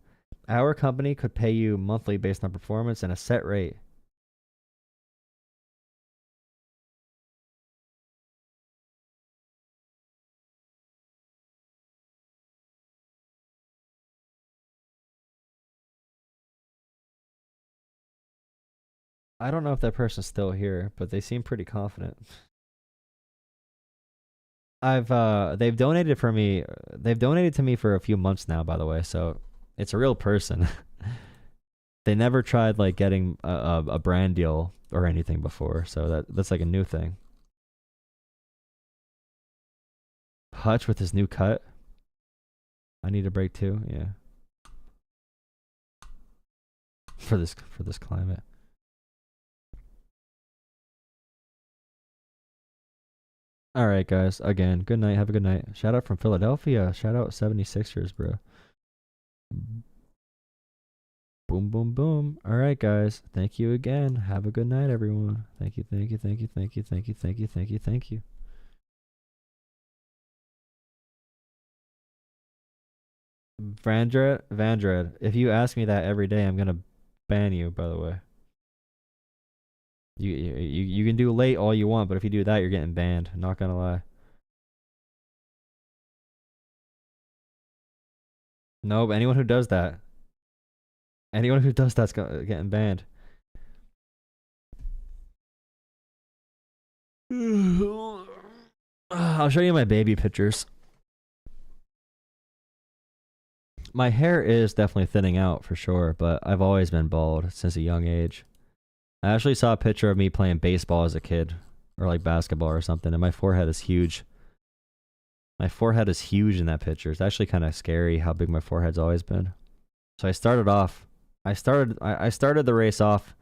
Our company could pay you monthly based on performance and a set rate. I don't know if that person's still here, but they seem pretty confident. They've donated for me. They've donated to me for a few months now, by the way. So it's a real person. They never tried like getting a brand deal or anything before, so that's like a new thing. Hutch with his new cut. I need a break too. Yeah. For this climate. All right, guys. Again, good night. Have a good night. Shout out from Philadelphia. Shout out 76ers, bro. Boom, boom, boom. All right, guys. Thank you again. Have a good night, everyone. Thank you, thank you, thank you, thank you, thank you, thank you, thank you, thank you. Vandred, if you ask me that every day, I'm gonna ban you, by the way. You can do late all you want, but if you do that, you're getting banned. Not gonna lie. Nope, anyone who does that's getting banned. I'll show you my baby pictures. My hair is definitely thinning out for sure, but I've always been bald since a young age. I actually saw a picture of me playing baseball as a kid, or like basketball or something, and my forehead is huge. My forehead is huge in that picture. It's actually kind of scary how big my forehead's always been. So I started the race off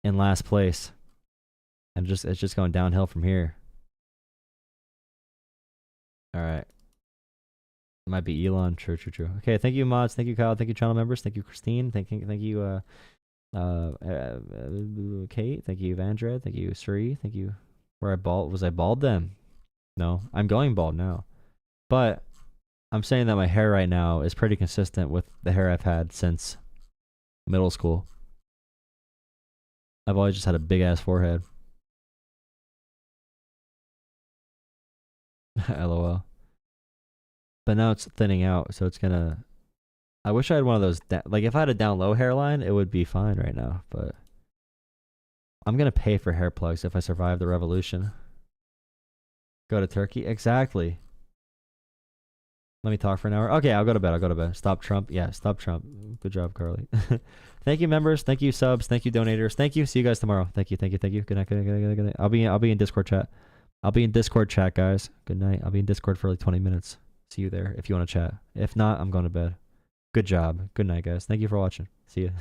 in last place, and it's just going downhill from here. All right. It might be Elon. True. Okay, thank you, mods. Thank you, Kyle. Thank you, channel members. Thank you, Christine. Thank you, Kate. Thank you, Vandred. Thank you, Sri. Thank you. Was I bald then? No, I'm going bald now. But I'm saying that my hair right now is pretty consistent with the hair I've had since middle school. I've always just had a big ass forehead. LOL. But now it's thinning out, so it's gonna. I wish I had one of those. Like if I had a down low hairline, it would be fine right now. But I'm gonna pay for hair plugs if I survive the revolution. Go to Turkey, exactly. Let me talk for an hour. Okay, I'll go to bed. Stop Trump. Yeah, stop Trump. Good job, Carly. Thank you, members. Thank you, subs. Thank you, donators. Thank you. See you guys tomorrow. Thank you. Good night. I'll be in Discord chat. Guys. Good night. I'll be in Discord for like 20 minutes. See you there if you want to chat. If not, I'm going to bed. Good job. Good night, guys. Thank you for watching. See you.